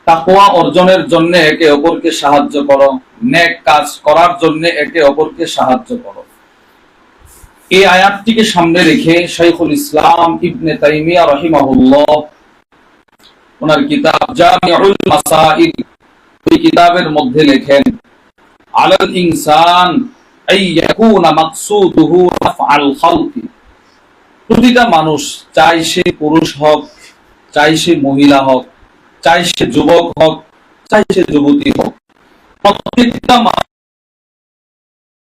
তাকওয়া অর্জনের জন্য একে অপরকে সাহায্য করো, নেক কাজ করার জন্য একে অপরকে সাহায্য করো। এই আয়াতটিকে সামনে রেখে শাইখুল ইসলাম ইবনে তাইমিয়া রাহিমাহুল্লাহ ওনার কিতাব জামিউল মাসাইল, এই কিতাবের মধ্যে লেখেন, আলাল ইনসান আই ইয়াকুনা মাকসুদুহু রাফআল খালকি। প্রতিটা মানুষ, চাই সে পুরুষ হোক, চাই সে মহিলা হোক, চাই সে যুবক হোক, চাই সে যুবতী হোক, প্রত্যেকটা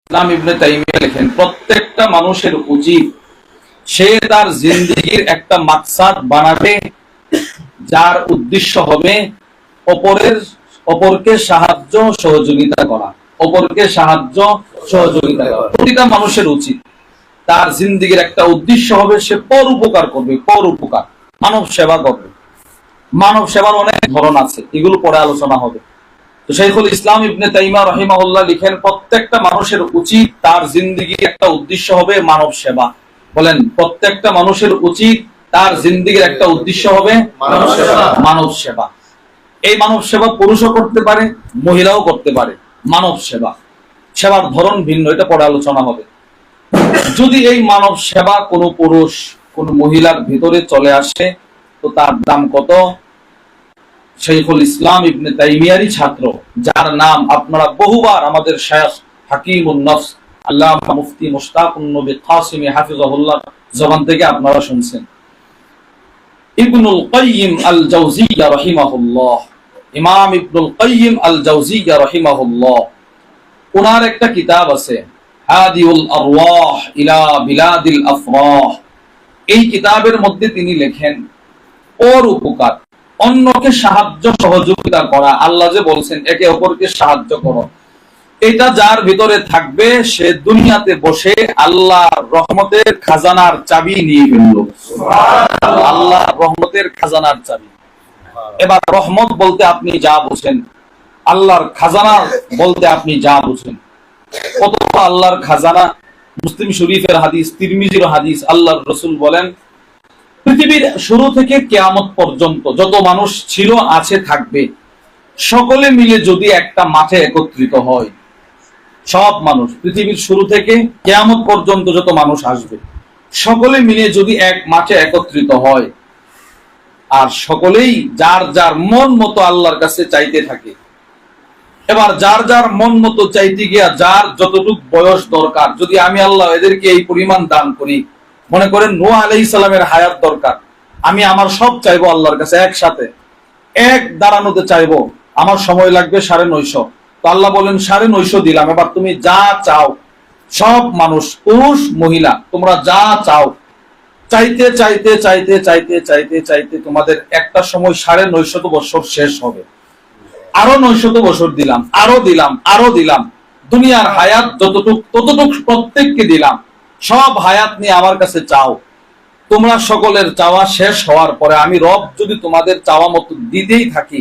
ইসলাম ইবনে তাইমিয়া লেখেন, প্রত্যেকটা মানুষের উচিত সে তার জিন্দেগির একটা মাকসাদ বানাবে, যার উদ্দেশ্য হবে অপরকে সাহায্য সহযোগিতা করা, অপরকে সাহায্য সহযোগিতা করা। প্রতিটা মানুষের উচিত তার জিন্দেগির একটা উদ্দেশ্য হবে সে পর উপকার করবে, পর উপকার, মানব সেবা করবে। মানব সেবার অনেক ধরন আছে, এগুলো পরে আলোচনা হবে। তো শাইখুল ইসলাম ইবনে তাইমিয়া রাহিমাহুল্লাহ লিখেন, প্রত্যেকটা মানুষের উচিত তার জিন্দেগির একটা উদ্দেশ্য হবে মানব সেবা। বলেন, প্রত্যেকটা মানুষের উচিত তার জিন্দেগির একটা উদ্দেশ্য হবে মানব সেবা। এই মানব সেবা পুরুষও করতে পারে, মহিলাও করতে পারে। মানব সেবা, সেবার ধরন ভিন্ন, এটা পরে আলোচনা হবে। যদি এই মানব সেবা কোনো পুরুষ কোন মহিলার ভিতরে চলে আসে, তো তার দাম কত? শাইখুল ইসলাম ইবনে তাইমিয়ারই ছাত্র, যার নাম আপনারা বহুবার আমাদের শায়খ হাকিমুন নফস আল্লামা মুফতি মুশতাকুন নবী কাসিমি হাফিজাহুল্লাহ জবান থেকে আপনারা শুনছেন। ইবনুল কাইয়িম আল জাওজিয়্যা রাহিমাহুল্লাহ, ইমাম ইবনুল কাইয়িম আল জাওজিয়্যা রাহিমাহুল্লাহ, ওনার একটা কিতাব আছে হাদিউল আরওয়াহ ইলা বিলাদিল আফরাহ। এই কিতাবের মধ্যে তিনি লেখেন, পর উপকার, অন্যকে সাহায্য সহযোগিতা করা, আল্লাহ যে বলছেন একে অপরকে সাহায্য করো, এটা যার ভিতরে থাকবে সে দুনিয়াতে বসে আল্লাহর রহমতের খাজানার চাবি নিয়ে ফেলল। আল্লাহর রহমতের খাজানার চাবি। এবার রহমত বলতে আপনি যা বুঝেন, আল্লাহর খাজানা বলতে আপনি যা বুঝেন। কত আল্লাহর খাজানা! মুসলিম শরীফের হাদিস, তিরমিজির হাদিস, আল্লাহর রাসূল বলেন, পৃথিবীর শুরু থেকে কিয়ামত পর্যন্ত যত মানুষ ছিল, আছে, থাকবে, সকলে মিলে যদি একটা মাঠে একত্রিত হয়, সব মানুষ পৃথিবীর শুরু থেকে কিয়ামত পর্যন্ত যত মানুষ আসবে, সকলে মিলে যদি এক মাঠে একত্রিত হয়, আর সকলেই যার যার মন মতো আল্লাহর কাছে চাইতে থাকে, এবার যার যার মন মতো চাইতে গিয়া যার যতটুকু বয়স দরকার, যদি আমি আল্লাহ এদেরকে এই পরিমাণ দান করি, মনে করেন নূহ আলাইহিস সালামের হায়াত দরকার, আমি আমার সব চাইবো আল্লাহর কাছে একসাথে, এক দাঁড়ানোতে চাইবো, আমার সময় লাগবে 950। তো আল্লাহ বলেন 950 দিলাম, এবার তুমি যা চাও, সব মানুষ পুরুষ মহিলা তোমরা যা চাও, চাইতে চাইতে চাইতে চাইতে চাইতে চাইতে তোমাদের একটা সময় 950 বছর শেষ হবে, আরো 900 বছর দিলাম, আরো দিলাম, আরো দিলাম, দুনিয়ার হায়াত যতটুক ততটুক প্রত্যেককে দিলাম, সব হায়াত নিয়ে আমার কাছে চাও। তোমরা সকলের চাওয়া শেষ হওয়ার পরে আমি রব যদি তোমাদের চাওয়া মতো দিতেই থাকি,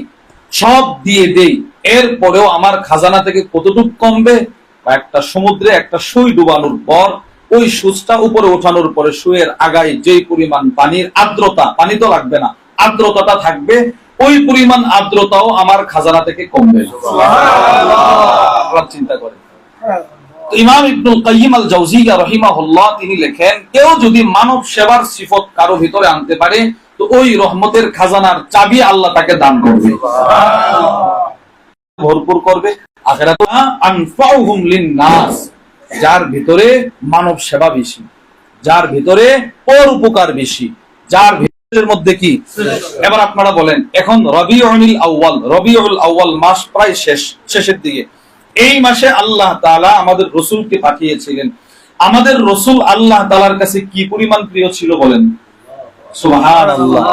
সব দিয়ে দেই, এরপরেও আমার খাজানা থেকে কতটুকু কমবে? একটা সমুদ্রে একটা সুই ডুবানোর পর ওই সুচটা উপরে ওঠানোর পরে সুয়ের আগায় যেই পরিমাণ পানির আর্দ্রতা, পানি তো লাগবে না, আর্দ্রতাটা থাকবে, ওই পরিমাণ আর্দ্রতাও আমার খাজানা থেকে কমবে। সুবহানাল্লাহ! চিন্তা করেন। ইমাম ইবনুল কাইয়িম আল জাওজিয়্যা রাহিমাহুল্লাহ তিনি লেখেন, কেউ যদি মানব সেবার সিফত কারো ভিতরে আনতে পারে, তো ওই রহমতের খাজানার চাবি আল্লাহ তাকে দান করবে, ভরপুর করবে। আখিরাতে আনফাউহুম লিন-নাস, যার ভিতরে মানব সেবা বেশি, যার ভিতরে পর উপকার বেশি, যার ভিতরের মধ্যে কি। এবার আপনারা বলেন, এখন রবিউল আউয়াল মাস প্রায় শেষের দিকে, এই মাসে আল্লাহ তাআলা আমাদের রাসূলকে পাঠিয়েছিলেন। আমাদের রাসূল আল্লাহ তাআলার কাছে কি পরিমাণ প্রিয় ছিল বলেন? সুবহানাল্লাহ।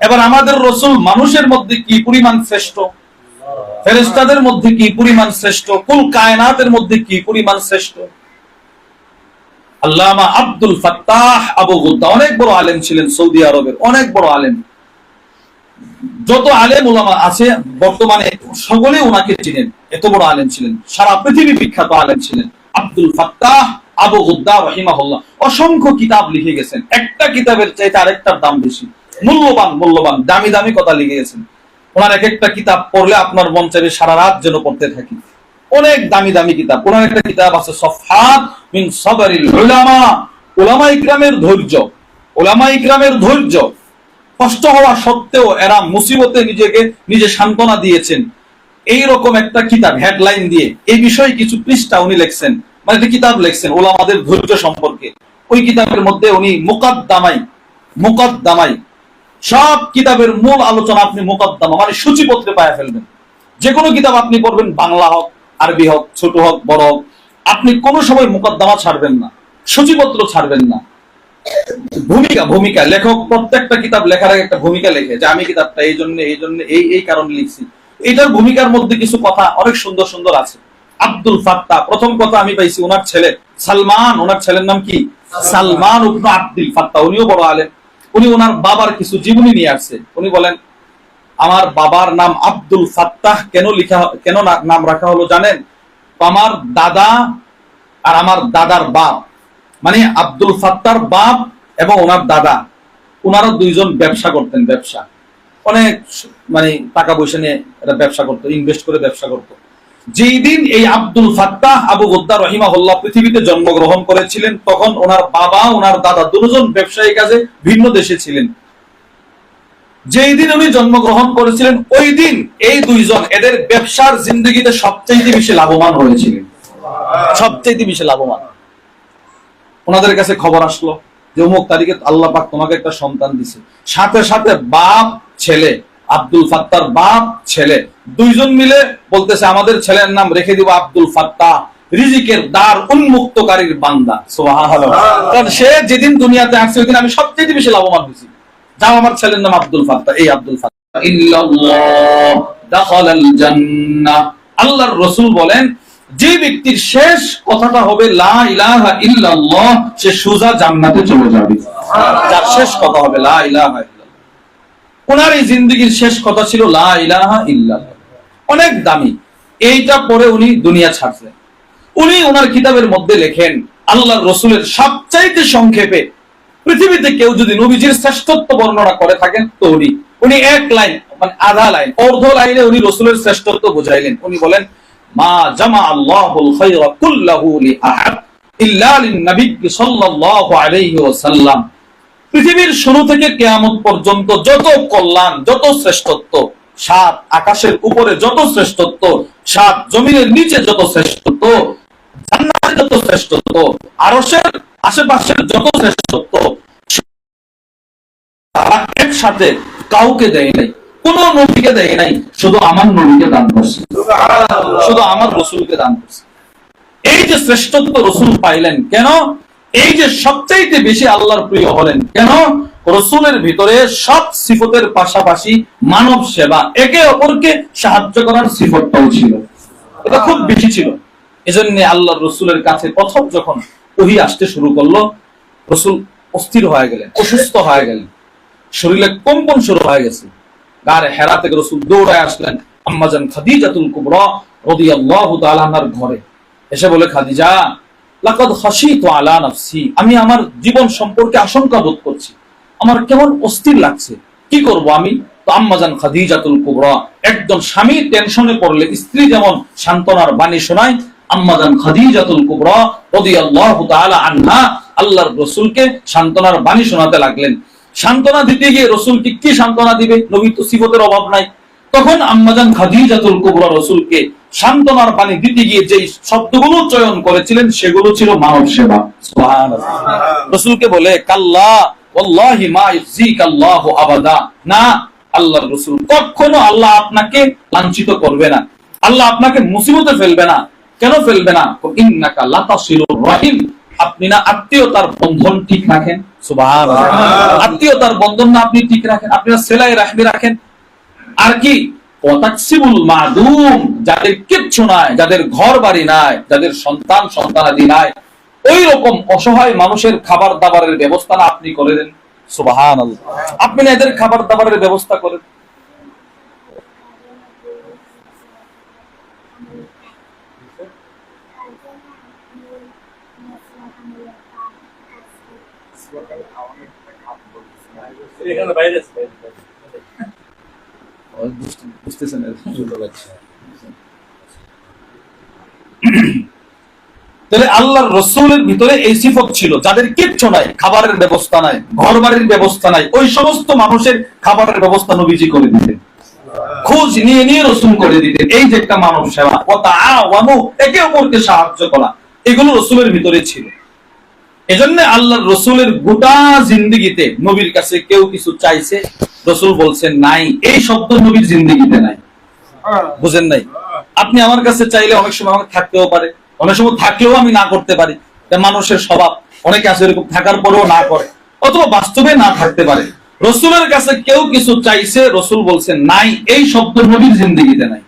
এবার আমাদের রাসূল মানুষের মধ্যে কি পরিমাণ শ্রেষ্ঠ, ফেরেশতাদের মধ্যে কি পরিমাণ শ্রেষ্ঠ, কুল কায়নাতের মধ্যে কি পরিমাণ শ্রেষ্ঠ। আল্লামা আব্দুল ফাত্তাহ আবু গুদ্দা অনেক বড় আলেম ছিলেন, সৌদি আরবের অনেক বড় আলেম। যত আলেম উলামা আছে বর্তমানে সকলেই ওনাকে চিনেন, এত বড় আলেম ছিলেন, সারা পৃথিবী বিখ্যাত আলেম ছিলেন আব্দুল ফাত্তাহ আবু গুদ্দা রাহিমাহুল্লাহ। অসংখ্য কিতাব লিখে গেছেন, একটা কিতাবের চাইতে আরেকটার দাম বেশি, মূল্যবান মূল্যবান দামি দামি কথা লিখে গেছেন। ওনার এক একটা কিতাব পড়লে আপনার মন চাইবে সারা রাত যেন পড়তে থাকি। অনেক দামি দামি কিতাব। ওনার একটা কিতাব আছে সফহাত মিন সাবরিল উলামা, উলামা ইকরামের ধৈর্য। উলামা ইকরামের ধৈর্য, কষ্ট হওয়া সত্ত্বেও এরা মুসিবতে নিজে সান্ত্বনা দিয়েছেন, এইরকম একটা কিতাব হেডলাইন দিয়ে এই বিষয়ে কিছু পৃষ্ঠা উনি লিখছেন, মানে একটা কিতাব লিখছেন উলামাদের ধৈর্য সম্পর্কে। ওই কিতাবের মধ্যে উনি মুকদ্দমাই সব কিতাবের মূল আলোচনা আপনি মুকদ্দমা মানে সূচিপত্রে পায় ফেলবেন। যে কোনো কিতাব আপনি পড়বেন, বাংলা হোক, আরবি হোক, ছোট হোক, বড় হোক, আপনি কোনো সময় মুকদ্দমা ছাড়বেন না, সূচিপত্র ছাড়বেন না। ভূমিকা লেখক প্রত্যেকটা কিতাব লেখার আগে একটা ভূমিকা লেখে যে আমি কিতাবটা এই জন্য এই কারণে লিখছি। এটার ভূমিকার মধ্যে কিছু কথা অনেক সুন্দর সুন্দর আছে। আব্দুল ফাত্তাহ, প্রথম কথা আমি পাইছি ওনার ছেলে সালমান, ওনার ছেলের নাম কি সালমান ইবনে আব্দুল ফাত্তাহ, উনিও বড় আলেম। উনি ওনার বাবার কিছু জীবনী নিয়ে আসছে। উনি বলেন আমার বাবার নাম আব্দুল ফাত্তাহ কেন নাম রাখা হলো জানেন? আমার দাদা আর আমার দাদার বাপ, মানে আব্দুল ফাত্তার বাপ এবং ওনার দাদা, ওনারা দুইজন ব্যবসা করতেন, ব্যবসা অনেক মানে টাকা পয়সা নিয়ে এরা ব্যবসা করতো, ইনভেস্ট করে ব্যবসা করতো। যেই দিন এই আব্দুল ফাত্তাহ আবু গুদ্দা রহিমাহুল্লাহ পৃথিবীতে জন্মগ্রহণ করেছিলেন, তখন ওনার বাবা ওনার দাদা দুজন ব্যবসায়ী কাজে ভিন্ন দেশে ছিলেন। যেই দিন উনি জন্মগ্রহণ করেছিলেন ওই দিন এই দুইজন এদের ব্যবসার জিন্দগিতে সবচেয়ে বেশি লাভবান হয়েছিলেন, সবচেয়ে বেশি লাভবান। ওনাদের কাছে খবর আসলো যে অমুক তারিখে আল্লাহ পাক তোমাকে একটা সন্তান দিছে। সাথে সাথে বাপ ছেলে, আব্দুল ফাত্তার বাপ ছেলে দুইজন মিলে বলতেছে আমাদের ছেলের নাম রেখে দিব আব্দুল ফাত্তাহ, রিজিকের দ্বার উন্মুক্তকারীর বান্দা। সুবহানাল্লাহ। কারণ সে যেদিন দুনিয়াতে আসছে ওই দিন আমি সবচেয়ে বেশি লাভবান হয়েছি। যাও আমার ছেলের নাম আব্দুল ফাত্তাহ, এই আব্দুল ফাত্তাহ ইল্লাল্লাহ দাখালাল জান্নাহ। আল্লাহর রাসূল বলেন যে ব্যক্তির শেষ কথাটা হবে লা ইলাহা ইল্লাল্লাহ, সে সোজা জান্নাতে চলে যাবে। যার শেষ কথা হবে লা ইলাহা ইল্লাল্লাহ। ওনার এই জিন্দেগীর শেষ কথা ছিল লা ইলাহা ইল্লাল্লাহ, অনেক দামি। এইটা পরে উনি দুনিয়া ছাড়লেন। উনি ওনার কিতাবের মধ্যে লেখেন আল্লাহর রাসূলের সবচাইতে সংক্ষেপে পৃথিবীতে কেউ যদি নবীজির শ্রেষ্ঠত্ব বর্ণনা করে থাকেন তো উনি এক লাইন মানে আধা লাইন, অর্ধ লাইনে উনি রাসূলের শ্রেষ্ঠত্ব বুঝাইলেন। উনি বলেন মা জামা আল্লাহুল খায়রা কুল্লাহু লিআহাদ ইল্লা লিন-নবী সাল্লাল্লাহু আলাইহি ওয়াসাল্লাম। পৃথিবীর শুরু থেকে কিয়ামত পর্যন্ত যত কল্যাণ, যত শ্রেষ্ঠত্ব, সাত আকাশের উপরে যত শ্রেষ্ঠত্ব, সাত জমিনের নিচে যত শ্রেষ্ঠত্ব, জান্নাতে যত শ্রেষ্ঠত্ব, আরশের আশেপাশের যত শ্রেষ্ঠত্ব, তারা একসাথে কাউকে দেয় নাই, কোন নবীকে দেয় নাই, শুধু আমার নবীকে দান করছে, শুধু আমার রাসূলকে দান করছে। এই যে শ্রেষ্ঠত্ব রাসূল পাইলেন কেন? এই যে সবচাইতে বেশি আল্লাহর প্রিয় হলেন কেন? রাসূলের ভিতরে সব সিফতের পাশাপাশি মানব সেবা, একে অপরকে সাহায্য করার সিফতটাও ছিল, এটা খুব বেশি ছিল। এজন্য আল্লাহর রাসূলের কাছে প্রথম যখন ওহী আসতে শুরু করলো, রাসূল অস্থির হয়ে গেলেন, অসুস্থ হয়ে গেলেন, শরীরে কম্পন শুরু হয়ে গেছে। গারে হেরা থেকে রাসূল দৌড়ায় আসলেন আম্মাজান খাদিজাতুল কুবরা রাদিয়াল্লাহু তাআলা আনহার ঘরে। এসে বলে খাদিজা লাকাদ খাশিতু আলা নাফসি, আমি আমার জীবন সম্পর্কে আশঙ্কা বোধ করছি, আমার কেমন অস্থির লাগছে, কি করব আমি? তো আম্মাজান খাদিজাতুল কুবরা, একজন স্বামী টেনশনে পড়লে স্ত্রী যেমন সান্ত্বনার বাণী শোনায়, আম্মাজান খাদিজাতুল কুবরা রাদিয়াল্লাহু তাআলা আনহা আল্লাহর রাসূলকে সান্ত্বনার বাণী শোনাতে লাগলেন। সান্ত্বনা দিতে গিয়ে রাসূলকে কি সান্ত্বনা দিবে? নবী তো সিফতের অভাব নাই। তখন আম্মাজান খাদিজাতুল কুবরা রাসূলকে সান্ত্বনার বাণী দিতে গিয়ে যেই শব্দগুলো চয়ন করেছিলেন সেগুলো ছিল মানব সেবা। সুবহানাল্লাহ। রাসূলকে বলে কাল্লা ওয়াল্লাহি মা ইউযিকাল্লাহু আবাদা, না আল্লাহর রাসূল কখনো আল্লাহ আপনাকে লাঞ্ছিত করবে না, আল্লাহ আপনাকে মুসিবতে ফেলবে না। কেন ফেলবে না? ইন্নাকা লাতাসিলুর রাহিম, আপনি না আত্মীয়তার বন্ধন ঠিক রাখেন। সুবহানাল্লাহ। আত্মীয়তার বন্ধন না আপনি ঠিক রাখেন, আপনি না সেলাই রাহমি রাখেন। আর কি ওয়াতাকসিবুল মাদুম, যাদের কিচ্ছু নাই, যাদের ঘর বাড়ি নাই, যাদের সন্তান সন্তানাদি নাই, ওই রকম অসহায় মানুষের খাবার দাবারের ব্যবস্থা না আপনি করে দেন। সুবহানাল্লাহ। আপনি না এদের খাবার দাবারের ব্যবস্থা করেন। এখানে বাইরে বুঝতেছেন? তাহলে আল্লাহর রাসূলের ভিতরে এই সিফত ছিল, যাদের কিচ্ছু নাই, খাবারের ব্যবস্থা নাই, ঘর বাড়ির ব্যবস্থা নাই, ওই সমস্ত মানুষের খাবারের ব্যবস্থা নবীজি করে দিতেন, খোঁজ নিয়ে নিয়ে রাসূল করে দিতেন। এই যে একটা মানব সেবা, ওয়া তাআওয়ানু, একে অপরকে সাহায্য করা, এগুলো রাসূলের ভিতরে ছিল। এজন্য আল্লাহর রাসূলের গোটা জিন্দেগিতে নবীর কাছে কেউ কিছু চাইছে, রাসূল বলছেন নাই, এই শব্দ নবীর জিন্দেগিতে নাই। বুঝেন নাই? আপনি আমার কাছে চাইলে অনেক সময় আমাকে থাকতেও পারে, অনেক সময় থাকলেও আমি না করতে পারি, এটা মানুষের স্বভাব। অনেকে আছে এরকম, থাকার পরেও না করে, অথবা বাস্তবে না থাকতে পারে। রাসূলের কাছে কেউ কিছু চাইছে, রাসূল বলছেন নাই, এই শব্দ নবীর জিন্দেগিতে নাই।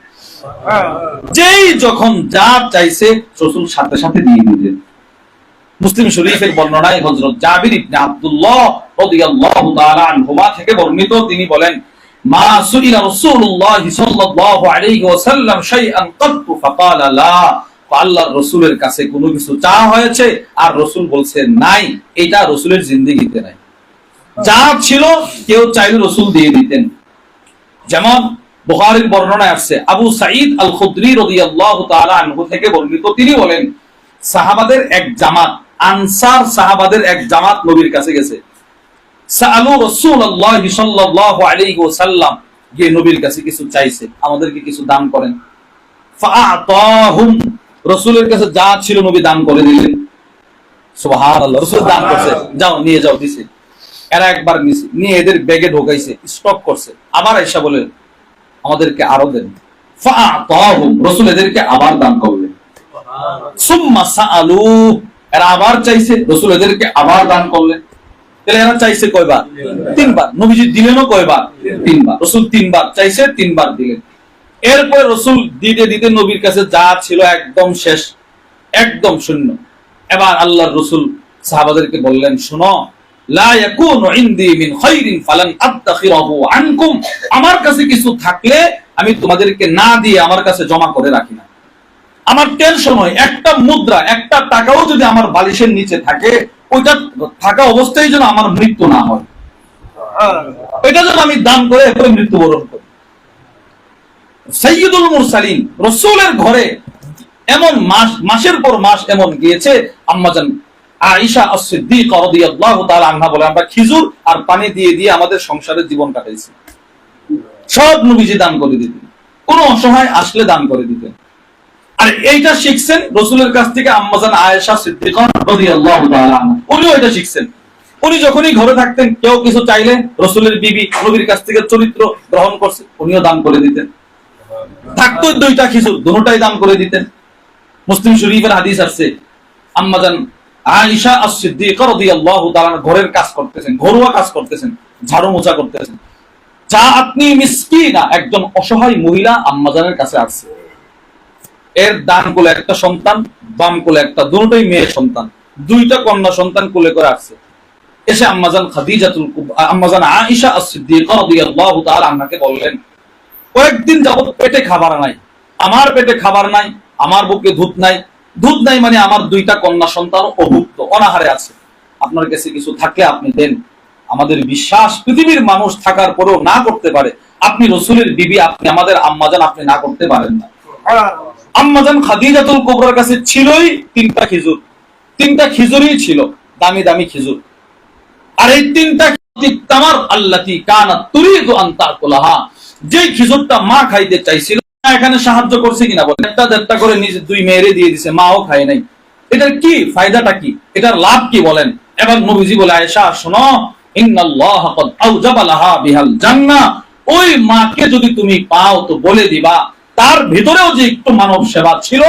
যেই যখন যা চাইছে রাসূল সাথে সাথে দিয়ে দিলেন। মুসলিম শরীফের বর্ণনায় হযরত জাবির ইবনে আব্দুল্লাহ রাদিয়াল্লাহু তাআলা আনহুমা থেকে বর্ণিত, তিনি বলেন, মা সুইলা রাসূলুল্লাহ সাল্লাল্লাহু আলাইহি ওয়াসাল্লাম শাইআন ক্বাতু ফাকালা লা। আল্লাহর রাসূলের কাছে কোনো কিছু চাওয়া হয়েছে আর রাসূল বলছেন নাই, এটা রাসূলের জিন্দেগিতে নাই। যা ছিল কেউ চাইলে রাসূল দিয়ে দিতেন। যেমন বুখারীর বর্ণনায় আছে, আবু সাঈদ আল খুদরি রাদিয়াল্লাহু তাআলা আনহু থেকে বর্ণিত, তিনি বলেন, সাহাবাদের এক জামাত, আনসার সাহাবাদের এক জামাত নবীর কাছে গেছে। সাআলু রাসূলুল্লাহ সাল্লাল্লাহু আলাইহি ওয়াসাল্লাম, গিয়ে নবীর কাছে কিছু চাইছে, আমাদেরকে কিছু দান করেন। ফাআতাহুম, রাসূলের কাছে যা ছিল নবী দান করে দিলেন। সুবহানাল্লাহ, রাসূল দান করছে, যাও নিয়ে যাও দিছে। এরা একবার নিয়ে এদের ব্যাগে ঢোকাইছে, স্টক করছে, আবার আয়েশা বলেন আমাদেরকে আরো দেন। ফাআতাহুম, রাসূল এদেরকে আবার দান করলেন। সুম্মা সাআলু, এরা আবার চাইছে, রাসূল এদেরকে আবার দান করলেন। তাহলে এরা চাইছে কয়বার? তিনবার। নবীজি দিলেনও কয়বার? তিনবার। রাসূল তিনবার চাইছে, তিনবার দিলেন। এরপর রাসূল দিতে দিতে নবীর কাছে যা ছিল একদম শেষ, একদম শূন্য। এবার আল্লাহর রাসূল সাহাবাদেরকে বললেন, শুনো, লা ইয়াকুনু ইনদি মিন খায়রিন ফালান আদখিরাহু আনকুম, আমার কাছে কিছু থাকলে আমি তোমাদেরকে না দিয়ে আমার কাছে জমা করে রাখি না। আমার টেনশন হয়, একটা মুদ্রা, একটা টাকাও যদি আমার বালিশের নিচে থাকে, ওইটা থাকা অবস্থায় যেন আমার মৃত্যু না হয়, এটা যেন আমি দান করে এরপরে মৃত্যুবরণ করি। সাইয়্যিদুল মুরসালিন, রাসূলের ঘরে এমন মাসের পর মাস এমন গিয়েছে, আম্মাজান আয়েশা আস-সিদ্দিকা রাদিয়াল্লাহু তাআলা আনহা বলে, আমরা খেজুর আর পানি দিয়ে দিয়ে আমাদের সংসারের জীবন কাটাইছি। সব নবীজি দান করে দিতেন, কোন অসহায় আসলে দান করে দিতেন। আর এইটা শিখছেন রাসূলের কাছ থেকে আম্মাজান আয়েশা সিদ্দিকা রাদিয়াল্লাহু তাআলা আনহা, উনিও এটা শিখছেন। উনি যখনই ঘরে থাকতেন, কেউ কিছু চাইলে রাসূলের বিবি নবীর কাছ থেকে চরিত্র গ্রহণ করছে, উনিও দান করে দিতেন। থাকতো দুইটা খেজুর, দুটোটাই দান করে দিতেন। মুসলিম শরীফের হাদিস আছে, আম্মাজান আয়েশা আস-সিদ্দিকা রাদিয়াল্লাহু তাআলা ঘরের কাজ করতেছেন, ঘরোয়া কাজ করতেছেন, ঝাড়ু মোছা করতেছেন। যা আপনি মিসকিনা, একজন অসহায় মহিলা আম্মাজানের কাছে আসছে। এর ডান কোলে একটা সন্তান, বাম কোলে একটা, দুটোই মেয়ে সন্তান, দুইটা কন্যা সন্তান কোলে করে আসছে। এসে আম্মাজান আম্মাজান আয়েশা আস-সিদ্দিকা রাদিয়াল্লাহু তাআলা আনহাকে বললেন, কয়েকদিন যাবত পেটে খাবার নাই, আমার পেটে খাবার নাই, আমার বুকে দুধ নাই, দুধ নাই মানে আমার দুইটা কন্যা সন্তান অভুক্ত, অনাহারে আছে। আপনার কাছে কিছু থাকলে আপনি দেন। আমাদের বিশ্বাস, পৃথিবীর মানুষ থাকার পরেও না করতে পারে, আপনি রাসূলের বিবি, আপনি আমাদের আম্মাজান, আপনি না করতে পারেন না। আম্মাজান খাদিজাতুল কুবরার কাছে ছিলই তিনটা খেজুর, তিনটা খেজুরই ছিল, দামি দামি খেজুর। আর এই তিনটা তামার আল্লাতি কানাত তুরিদু আন তাকুলাহা, যে খেজুরটা মা খাইতে চাইছিল, এখানে সাহায্য করছে কিনা বলেন? একটা দেড়টা করে নিজে দুই মেয়েরে দিয়ে দিছে, মাও খায় নাই। এটার কি ফায়দাটা, কি এটার লাভ কি বলেন? এবার নবীজি বলে, আয়েশা শোনো, ইন্নাল্লাহ ক্বাদ আওজাবা লাহা বিহাল জান্নাহ, ওই মাকে যদি তুমি পাও তো বলে দিবা তার ভিতরেও যে একটু মানব সেবা ছিল,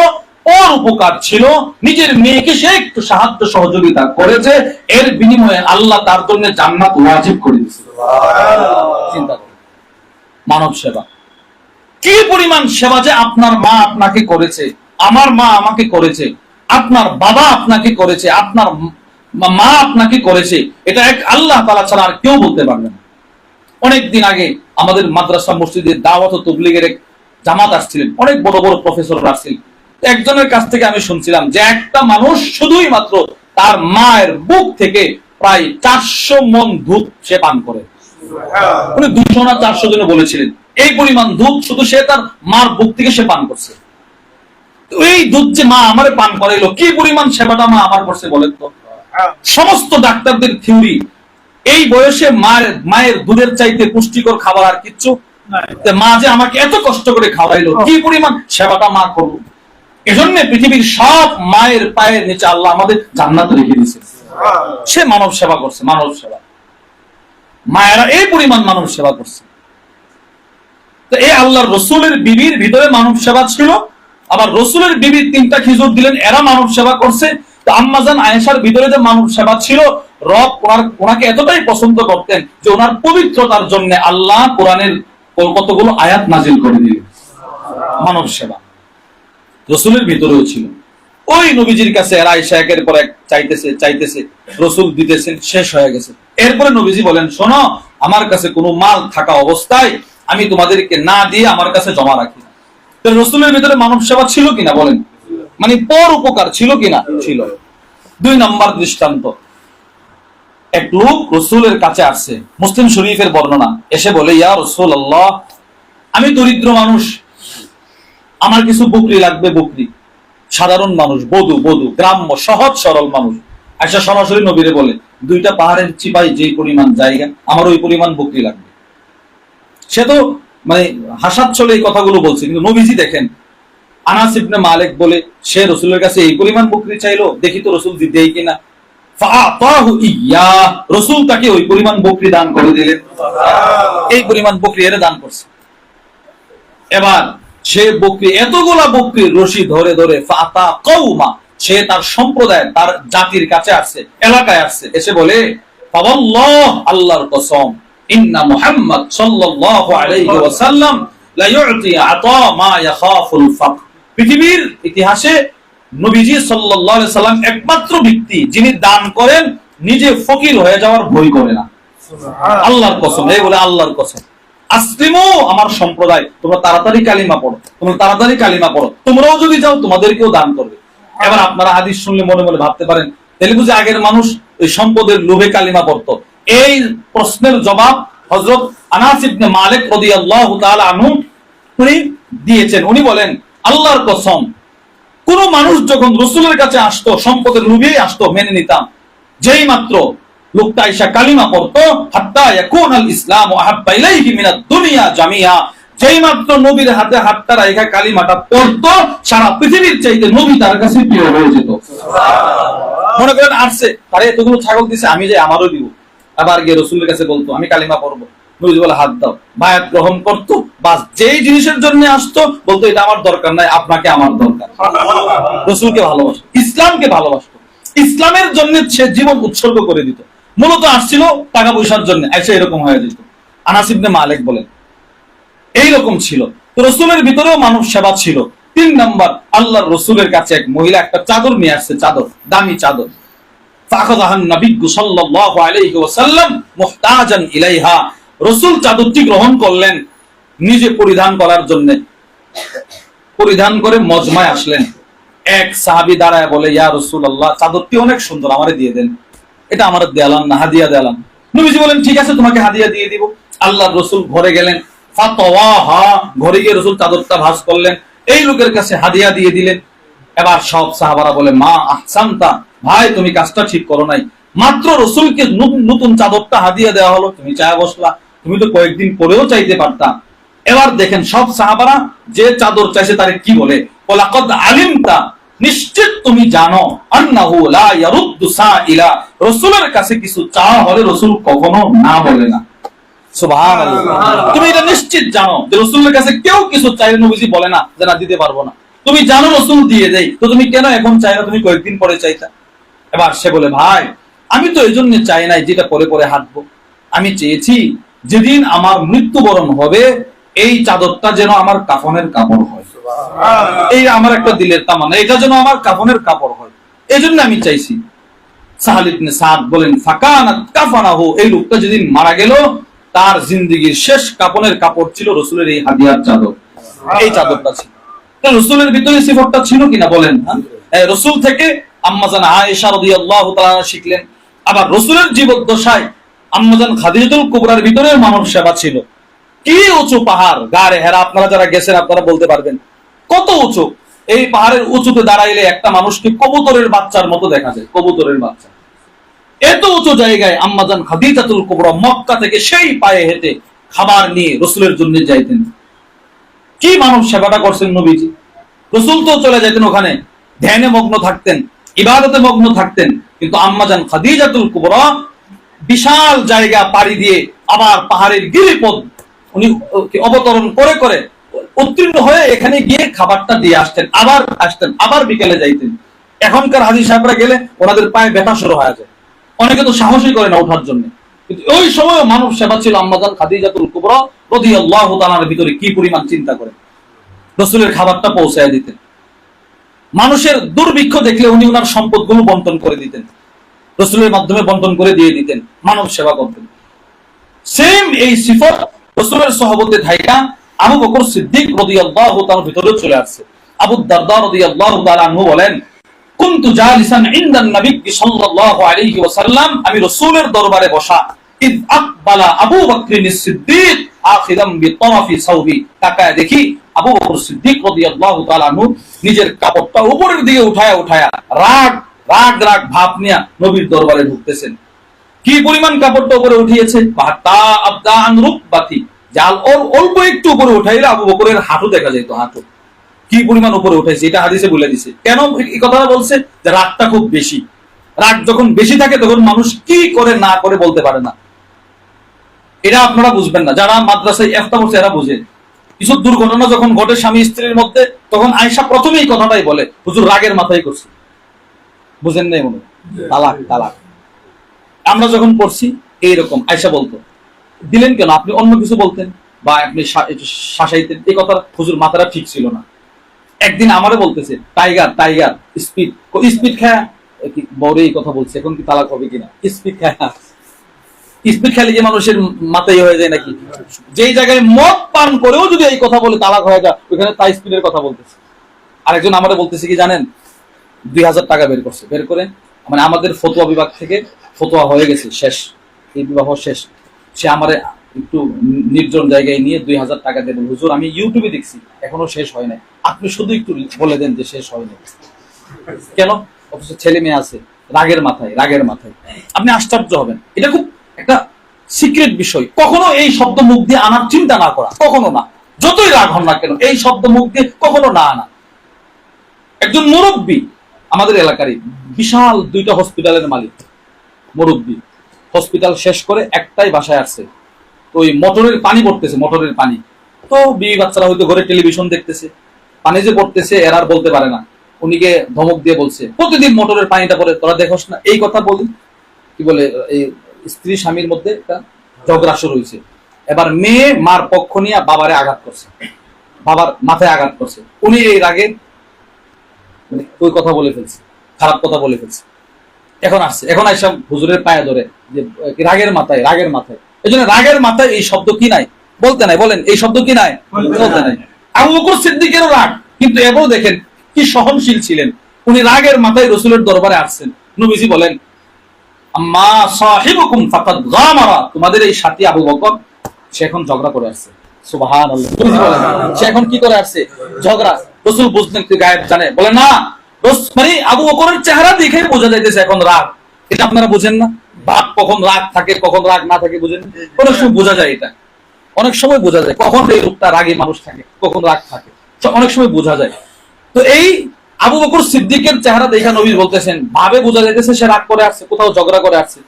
ওর উপকার ছিল, নিজের মেয়েকে সে একটু সাহায্য সহযোগিতা করেছে, এর বিনিময়ে আল্লাহ তার জন্য জান্নাত ওয়াজিব করে দিয়েছে। চিন্তা করুন, মানব সেবা কি পরিমাণ সেবা যে আপনার মা আপনাকে করেছে, আমার মা আমাকে করেছে, আপনার বাবা আপনাকে করেছে, আপনার মা আপনাকে করেছে, এটা এক আল্লাহ তাআলা ছাড়া আর কেউ বলতে পারবে না। অনেকদিন আগে আমাদের মাদ্রাসা মসজিদের দাওয়াত ও তাবলীগের এক জামাত আসছিলেন, অনেক বড় বড় প্রফেসররা আসছিলেন। একজনের কাছ থেকে আমি শুনছিলাম যে একটা মানুষ শুধুই মাত্র তার মায়ের বুক থেকে প্রায় 400 মণ দুধ সে পান করে। উনি 200 না 400 জন বলেছিলেন। এই পরিমাণ দুধ শুধু সে তার মার বুক থেকে সে পান করছে। এই দুধ যে মা আমারে পান করাইলো, কি পরিমাণ সেবাটা মা আমার করছে বলেন তো। সমস্ত ডাক্তারদের থিওরি, এই বয়সে মায়ের দুধের চাইতে পুষ্টিকর খাবার আর কিচ্ছু, মা যে আমাকে এত কষ্ট করে খাওয়াইলো, কি পরিমাণ সেবাটা মা করলো। এজন্য পৃথিবীর সব মায়ের পায়ের নিচে আল্লাহ আমাদের জান্নাত রেখে দিয়েছে। সে মানব সেবা করছে, মানব সেবা। মায়েরা এই পরিমাণ মানব সেবা করছে। তো এই আল্লাহর রসুলের বিবির ভিতরে মানব সেবা ছিল। আবার রসুলের বিবির 3টা খেজুর দিলেন, এরা মানব সেবা করছে। তো আম্মাজান আয়েশার ভিতরে যে মানব সেবা ছিল, রব ওনাকে এতটাই পছন্দ করতেন যে ওনার পবিত্রতার জন্য আল্লাহ কোরআনের কতগুলো আয়াত নাজিল করে দিলেন। মানব সেবা রসুলের ভিতরেও ছিল। ওই নবীজির কাছে এরা আয়েশা একের পর এক চাইতেছে, রসুল দিতেছেন, শেষ হয়ে গেছে। এরপরে নবীজি বলেন, শোনো, আমার কাছে কোনো মাল থাকা অবস্থায় আমি তোমাদেরকে না দিয়ে আমার কাছে জমা রাখি না। রসুলের ভিতরে মানব সেবা ছিল কিনা বলেন, মানে পর উপকার ছিল কিনা? ছিল। 2 নম্বর দৃষ্টান্ত, এক লোক রসুলের কাছে আসছে, মুসলিম শরীফের বর্ণনা, এসে বলে, ইয়া রাসূলুল্লাহ, আমি দরিদ্র মানুষ, আমার কিছু বকরি লাগবে। বকরি, সাধারণ মানুষ, বধু, গ্রাম্য সহজ সরল মানুষ। আয়েশা সরাসরি নবীরে বলে, 2টা পাহাড়ের চিপাই যে পরিমাণ জায়গা, আমার ওই পরিমাণ বকরি লাগবে। সে তো মানে হাসাত চলে এই কথাগুলো বলছে, কিন্তু নবীজি দেখেন, আনাস ইবনে মালিক বলে সে রসুলের কাছে এই পরিমাণ বকরি চাইলো, দেখি তো রসুল দিতেই কিনা। ফাআতাহু ইয়া, রসুল তাকে ওই পরিমাণ বকরি দান করে দিলেন। এই পরিমাণ বকরি এর দান করছে। এবার সে বকরি, এতগুলা বকরির রশি ধরে ধরে ফাতা কওমা, সে তার সম্প্রদায়, তার জাতির কাছে আসছে, এলাকায় আসছে, এসে বলে, ফাওয়াল্লাহ, আল্লাহর কসম, ইন্না মুহাম্মদ সাল্লাল্লাহু আলাইহি ওয়াসাল্লাম লা ইউতি আতা মা ইয়াখাফুল ফাকর। পৃথিবীর ইতিহাসে নবীজি সাল্লাল্লাহু আলাইহি সাল্লাম একমাত্র ব্যক্তি যিনি দান করেন, নিজে ফকির হয়ে যাওয়ার ভয় করে না। আল্লাহর কসম, এই বলে আল্লাহর কসম, আসলিমু, আমার সম্প্রদায়, তোমরা তাড়াতাড়ি কালিমা পড়ো, তোমরাও যদি যাও তোমাদেরকেও দান করবে। এবার আপনারা হাদিস শুনলে মনে মনে ভাবতে পারেন, তাহলে বুঝি আগের মানুষ ওই সম্পদের লোভে কালিমা পড়তো। এই প্রশ্নের জবাব হযরত আনাস ইবনে মালিক রাদিয়াল্লাহু তাআলা আনহু উনি দিয়েছেন। উনি বলেন, আল্লাহর কসম, কোন মানুষ যখন রাসূলের কাছে আসতো, সম্পদের লোভেই আসতো, মেনে নিতাম। যেই মাত্র লোকটা আয়েশা কালিমা পড়তো, হাত্তা ইয়াকুনাল ইসলামু আহাব্বা ইলাইহি মিনাদ দুনিয়া জামিয়া, যেই মাত্র নবীর হাতে হাতটা রাখা কালিমাটা পড়তো, সারা পৃথিবীর চাইতে নবী তার কাছে প্রিয় হয়ে যেত। মনে করেন আসছে, তারে এতগুলো ছাগল দিছে, আমি যাই আমারও দিব। আবার গিয়ে রসুলের কাছে বলতো, আমি কালিমা পড়বো, নবী বলে হাত দাও, বায়াত গ্রহণ করতো। বাস, যেই জিনিসের জন্য আসতো বলতো, এটা আমার দরকার নাই, আপনাকে আমার দরকার। রসুলকে ভালোবাসতো, ইসলামকে ভালোবাসতো, ইসলামের জন্য সে জীবন উৎসর্গ করে দিত। মূলত আসছিল টাকা পয়সার জন্য, এসে এরকম হয়ে যেত। আনাস ইবনে মালিক বলেন, এইরকম ছিল। তো রসুলের ভিতরেও মানব সেবা ছিল। 3 নম্বর, আল্লাহর রসুলের কাছে এক মহিলা একটা চাদর নিয়ে আসছে, চাদর, দামি চাদর। ফাখাযাহান নবিয়্যু সাল্লাল্লাহু আলাইহি ওয়াসাল্লাম মুহতাজান ইলাইহা, রসুল চাদরটি গ্রহণ করলেন নিজে পরিধান করার জন্য। পরিধান করে মজমায় আসলেন। এক সাহাবী দাঁড়ায় বলে, ইয়া রাসূলুল্লাহ, চাদরটি অনেক সুন্দর, আমারে দিয়ে দেন, এটা আমার দেয়ালাম না, হাদিয়া দেয়ালাম। নবীজি বলেন, ঠিক আছে, তোমাকে হাদিয়া দিয়ে দিব। আল্লাহর রসুল ঘরে গেলেন, ফাতাওয়াহা, ঘরে গিয়ে রসুল চাদরটা ভাঁজ করলেন, এই লোকের কাছে হাদিয়া দিয়ে দিলেন। এবার সব সাহাবারা বলে, মা আহসানতা, ভাই তুমি কাজটা ঠিক করো নাই, মাত্র রসুলকে নতুন চাদরটা হাদিয়া দেওয়া হলো, তুমি চায়া বসলা, তুমি তো কয়েকদিন পরেও চাইতে পারতা। এবার দেখেন সব সাহাবারা যে চাদর চাইছে তারে কি বলে, ওয়ালাকাদ আলিমতা, নিশ্চিত তুমি জানো, আন্নাহু লা ইয়ারুদ্দু সাইলা, রাসূলের কাছে কিছু চাওয়া হলে রাসূল কখনো না বলে না। সুবহানাল্লাহ, তুমি এটা নিশ্চিত জানো যে রাসূলের কাছে কেউ কিছু চাইলে নবীজি বলে না যে না, দিতে পারবো না। তুমি জানো রাসূল দিয়ে দেয়, তো তুমি কেন এখন চাইনা, তুমি কয়েকদিন পরে চাইতা। এবার সে বলে, ভাই আমি তো এই জন্য চাই নাই যেটা পরে পরে হাঁটবো, আমি চেয়েছি যেদিন আমার মৃত্যুবরণ হবে এই চাদরটা যেন আমার কাফনের কাপড় হয়। এই আমার একটা দিলের তামান্না, এটা যেন আমার কাফনের কাপড় হয়, এই জন্য আমি চাইছি। সাহাল ইবনে সাদ বলেন, ফাকানাত কাফানাহু, এই লোকটা যেদিন মারা গেল তার জিন্দেগীর শেষ কাফনের কাপড় ছিল রাসূলের এই হাদিয়ার চাদর, এই চাদরটা ছিল। রাসূলের ভিতরে সিফতটা ছিল কিনা বলেন। রাসূল থেকে আম্মাজান আয়েশা রাদিয়াল্লাহু তাআলা শিখলেন। আবার রাসূলের জীবদ্দশায় আম্মাজান খাদিজাতুল কুবরার ভিতরে মানব সেবা ছিল। কি উঁচু পাহাড়, গাড়ে হেরা, আপনারা যারা গেছেন আপনারা বলতে পারবেন কত উঁচু। এই পাহাড়ের উঁচুতে দাঁড়াইলে একটা মানুষকে কবুতরের বাচ্চার মতো দেখা যায়, কবুতরের বাচ্চা। এত উঁচু জায়গায় আম্মাজান খাদিজাতুল কুবরা মক্কা থেকে সেই পায়ে হেঁটে খাবার নিয়ে রসুলের জন্য যাইতেন। কি মানব সেবাটা করছেন নবীজি। রসুল তো চলে যেতেন ওখানে, ধ্যানে মগ্ন থাকতেন, ইবাদতে মগ্ন থাকতেন, কিন্তু আম্মাজান খাদিজাতুল কুবরা বিশাল জায়গা পাড়ি দিয়ে আবার পাহাড়ের গিরিপথ উনি অবতরণ করে করে উত্তীর্ণ হয়ে এখানে গিয়ে খাবারটা দিয়ে আসতেন, আবার বিকেলে যাইতেন। এখনকার হাজী সাহেবরা গেলে ওনাদের পায়ে ব্যথা শুরু হয়ে যায়, অনেকে তো সাহসই করে না ওঠার জন্য। কিন্তু ওই সময় মানব সেবা ছিল আম্মাজান খাদিজাতুল কুবরা রাদিয়াল্লাহু তাআলার ভিতরে কি পরিমাণ চিন্তা করে রসুলের খাবারটা পৌঁছায় দিতেন। মানুষের দুর্ভিক্ষ দেখলে উনি ওনার সম্পদগুলো বন্টন করে দিতেন, রসুলের মাধ্যমে বন্টন করে দিয়ে দিতেন, মানব সেবা করতেন। সেম এই সিফত রসুলের সহবতে থাইকা আবু বকর সিদ্দিক রাদিয়াল্লাহু তাআলার ভিতরে চলে আসছে। আবু দারদা রাদিয়াল্লাহু তাআলা আনহু বলেন, কুনতু জালিসান ইনদান নবী সাল্লাল্লাহু আলাইহি ওয়াসাল্লাম, আমি রাসূলের দরবারে বসা, ইদ আকবালা আবু বকর সিদ্দিক আখিরাম বিতরাফি সাওবি, তাকায় দেখি আবু বকর সিদ্দিক রাদিয়াল্লাহু তাআলা আনহু নিজের কাপড়টা উপরের দিকে উঠায়া রাগ ভাব নিয়ে নবীর দরবারে ঢুকতেছেন। কি পরিমাণ কাপড়টা উপরে উঠিয়েছে, বাতা আবদা আন রুকবাতি, জাল অল্প একটু উপরে উঠাইলে আবু বকরের হাঁটু দেখা যেত, হাঁটু কি পরিমাণ উপরে উঠাইছে, এটা হাদিসে বলে দিছে। কেন এই কথাটা বলছে? যে রাগটা খুব বেশি, রাগ যখন বেশি থাকে তখন মানুষ কি করে না করে বলতে পারে না। এটা আপনারা বুঝবেন না, যারা মাদ্রাসায় ইফতা করছে এরা বুঝে। কিছু দুর্ঘটনা যখন ঘটে স্বামী স্ত্রীর মধ্যে, তখন আয়েশা প্রথমেই কথাটাই বলে, হুজুর রাগের মাথায় করছে। বুঝেন নাই মনে, তালাক আমরা যখন পড়ছি এইরকম আয়েশা বলতো, দিলেন কেন, আপনি অন্য কিছু বলতেন বা আপনি শাসাইতেন, এই কথা হুজুর মাথাটা ঠিক ছিল না। একদিন আমারে বলতেছে টাইগার স্পিড খায়া বড় এই কথা বলছে, এখন কি তালাক হবে কিনা, স্পিড খেলে যে মানুষের মাথায় হয়ে যায় নাকি? যেই জায়গায় মদ পান করেও যদি এই কথা বলে তালাক হয়ে যায়, ওইখানে তাই স্পিডের কথা বলতেছে। আরেকজন আমারে বলতেছে কি জানেন, 2000 টাকা বের করছে, বের করে মানে আমাদের ফতোয়া বিভাগ থেকে ফতোয়া হয়ে গেছে, শেষ, এই বিবাহ শেষ। সে আমারে একটু নির্জন জায়গায় নিয়ে 2000 টাকা দেবেন, হুজুর আমি ইউটিউবে দেখছি এখনো শেষ হয় নাই, আপনি শুধু একটু বলে দেন যে শেষ হয় নাই। কেন? অথচ ছেলে মেয়ে আছে, রাগের মাথায়। আপনি আশ্চর্য হবেন, এটা খুব একটা সিক্রেট বিষয়। কখনো এই শব্দ মুখ দিয়ে আনার চিন্তা না করা, কখনো না, যতই রাগ হন না কেন এই শব্দ মুখ দিয়ে কখনো না আনা। একজন মুরব্বী আমাদের এলাকারই, বিশাল 2টা হসপিটালের মালিক, মুরব্বী, হসপিটাল শেষ করে একটাই বাসায় আসছে। তো ওই মোটরের পানি পড়তেছে, মোটরের পানি, তো বিবি বাচ্চারা হয়তো ঘরে টেলিভিশন দেখতেছে, পানি যে পড়তেছে এরা আর বলতে পারে না, উনিকে ধমক দিয়ে বলছে, প্রতিদিন মোটরের পানিটা পড়ে, তোরা দেখোস না? এই কথা বলি কি বলে, এই স্ত্রী স্বামীর মধ্যে একটা ঝগড়া শুরু হয়েছে। এবার মেয়ে মার পক্ষ নিয়ে বাবারে আঘাত করছে, বাবার মাথায় আঘাত করছে। উনি এই রাগে ওই কথা বলে ফেলছে, খারাপ কথা বলে ফেলছে। এখন আইসা হুজুরের পায়ে ধরে যে রাগের মাথায়। এই জন্য রাগের মাথায় এই শব্দ কি নাই, বলতে নাই, বলেন এই শব্দ কি নাই, বলতে নাই। আবু বকর সিদ্দিকেরও রাগ, কিন্তু এবারও দেখেন কি সহনশীল ছিলেন। উনি রাগের মাথায় রসুলের দরবারে আসছেন। নবীজি বলেন, আম্মা সাহিবুকুম ফাকাদ গামারা, তোমাদের এই সাথী আবু বকর সে এখন ঝগড়া করে আসছে। সুবহানাল্লাহ, সে এখন কি করে আসছে? ঝগড়া। রসুল বুঝলেন, কি গায়েব জানে, বলে না, মানে আবু বকরের চেহারা দেখে বোঝা যাইতেছে এখন রাগ। এটা আপনারা বুঝেন না? বাপ কখন রাগ থাকে কখন রাগ না থাকে বুঝেন? অনেক সময় বোঝা যায়, এটা অনেক সময় বোঝা যায় কখন এই লোকটা রাগী মানুষ থাকে, কখন রাগ থাকে, অনেক সময় বোঝা যায়। তো এই আবু বকর সিদ্দিকের চেহারা দেখে নবী বলতেছেন, ভাবে বোঝা যাইতেছে সে রাগ করে আসছে, কোথাও ঝগড়া করে আসছে।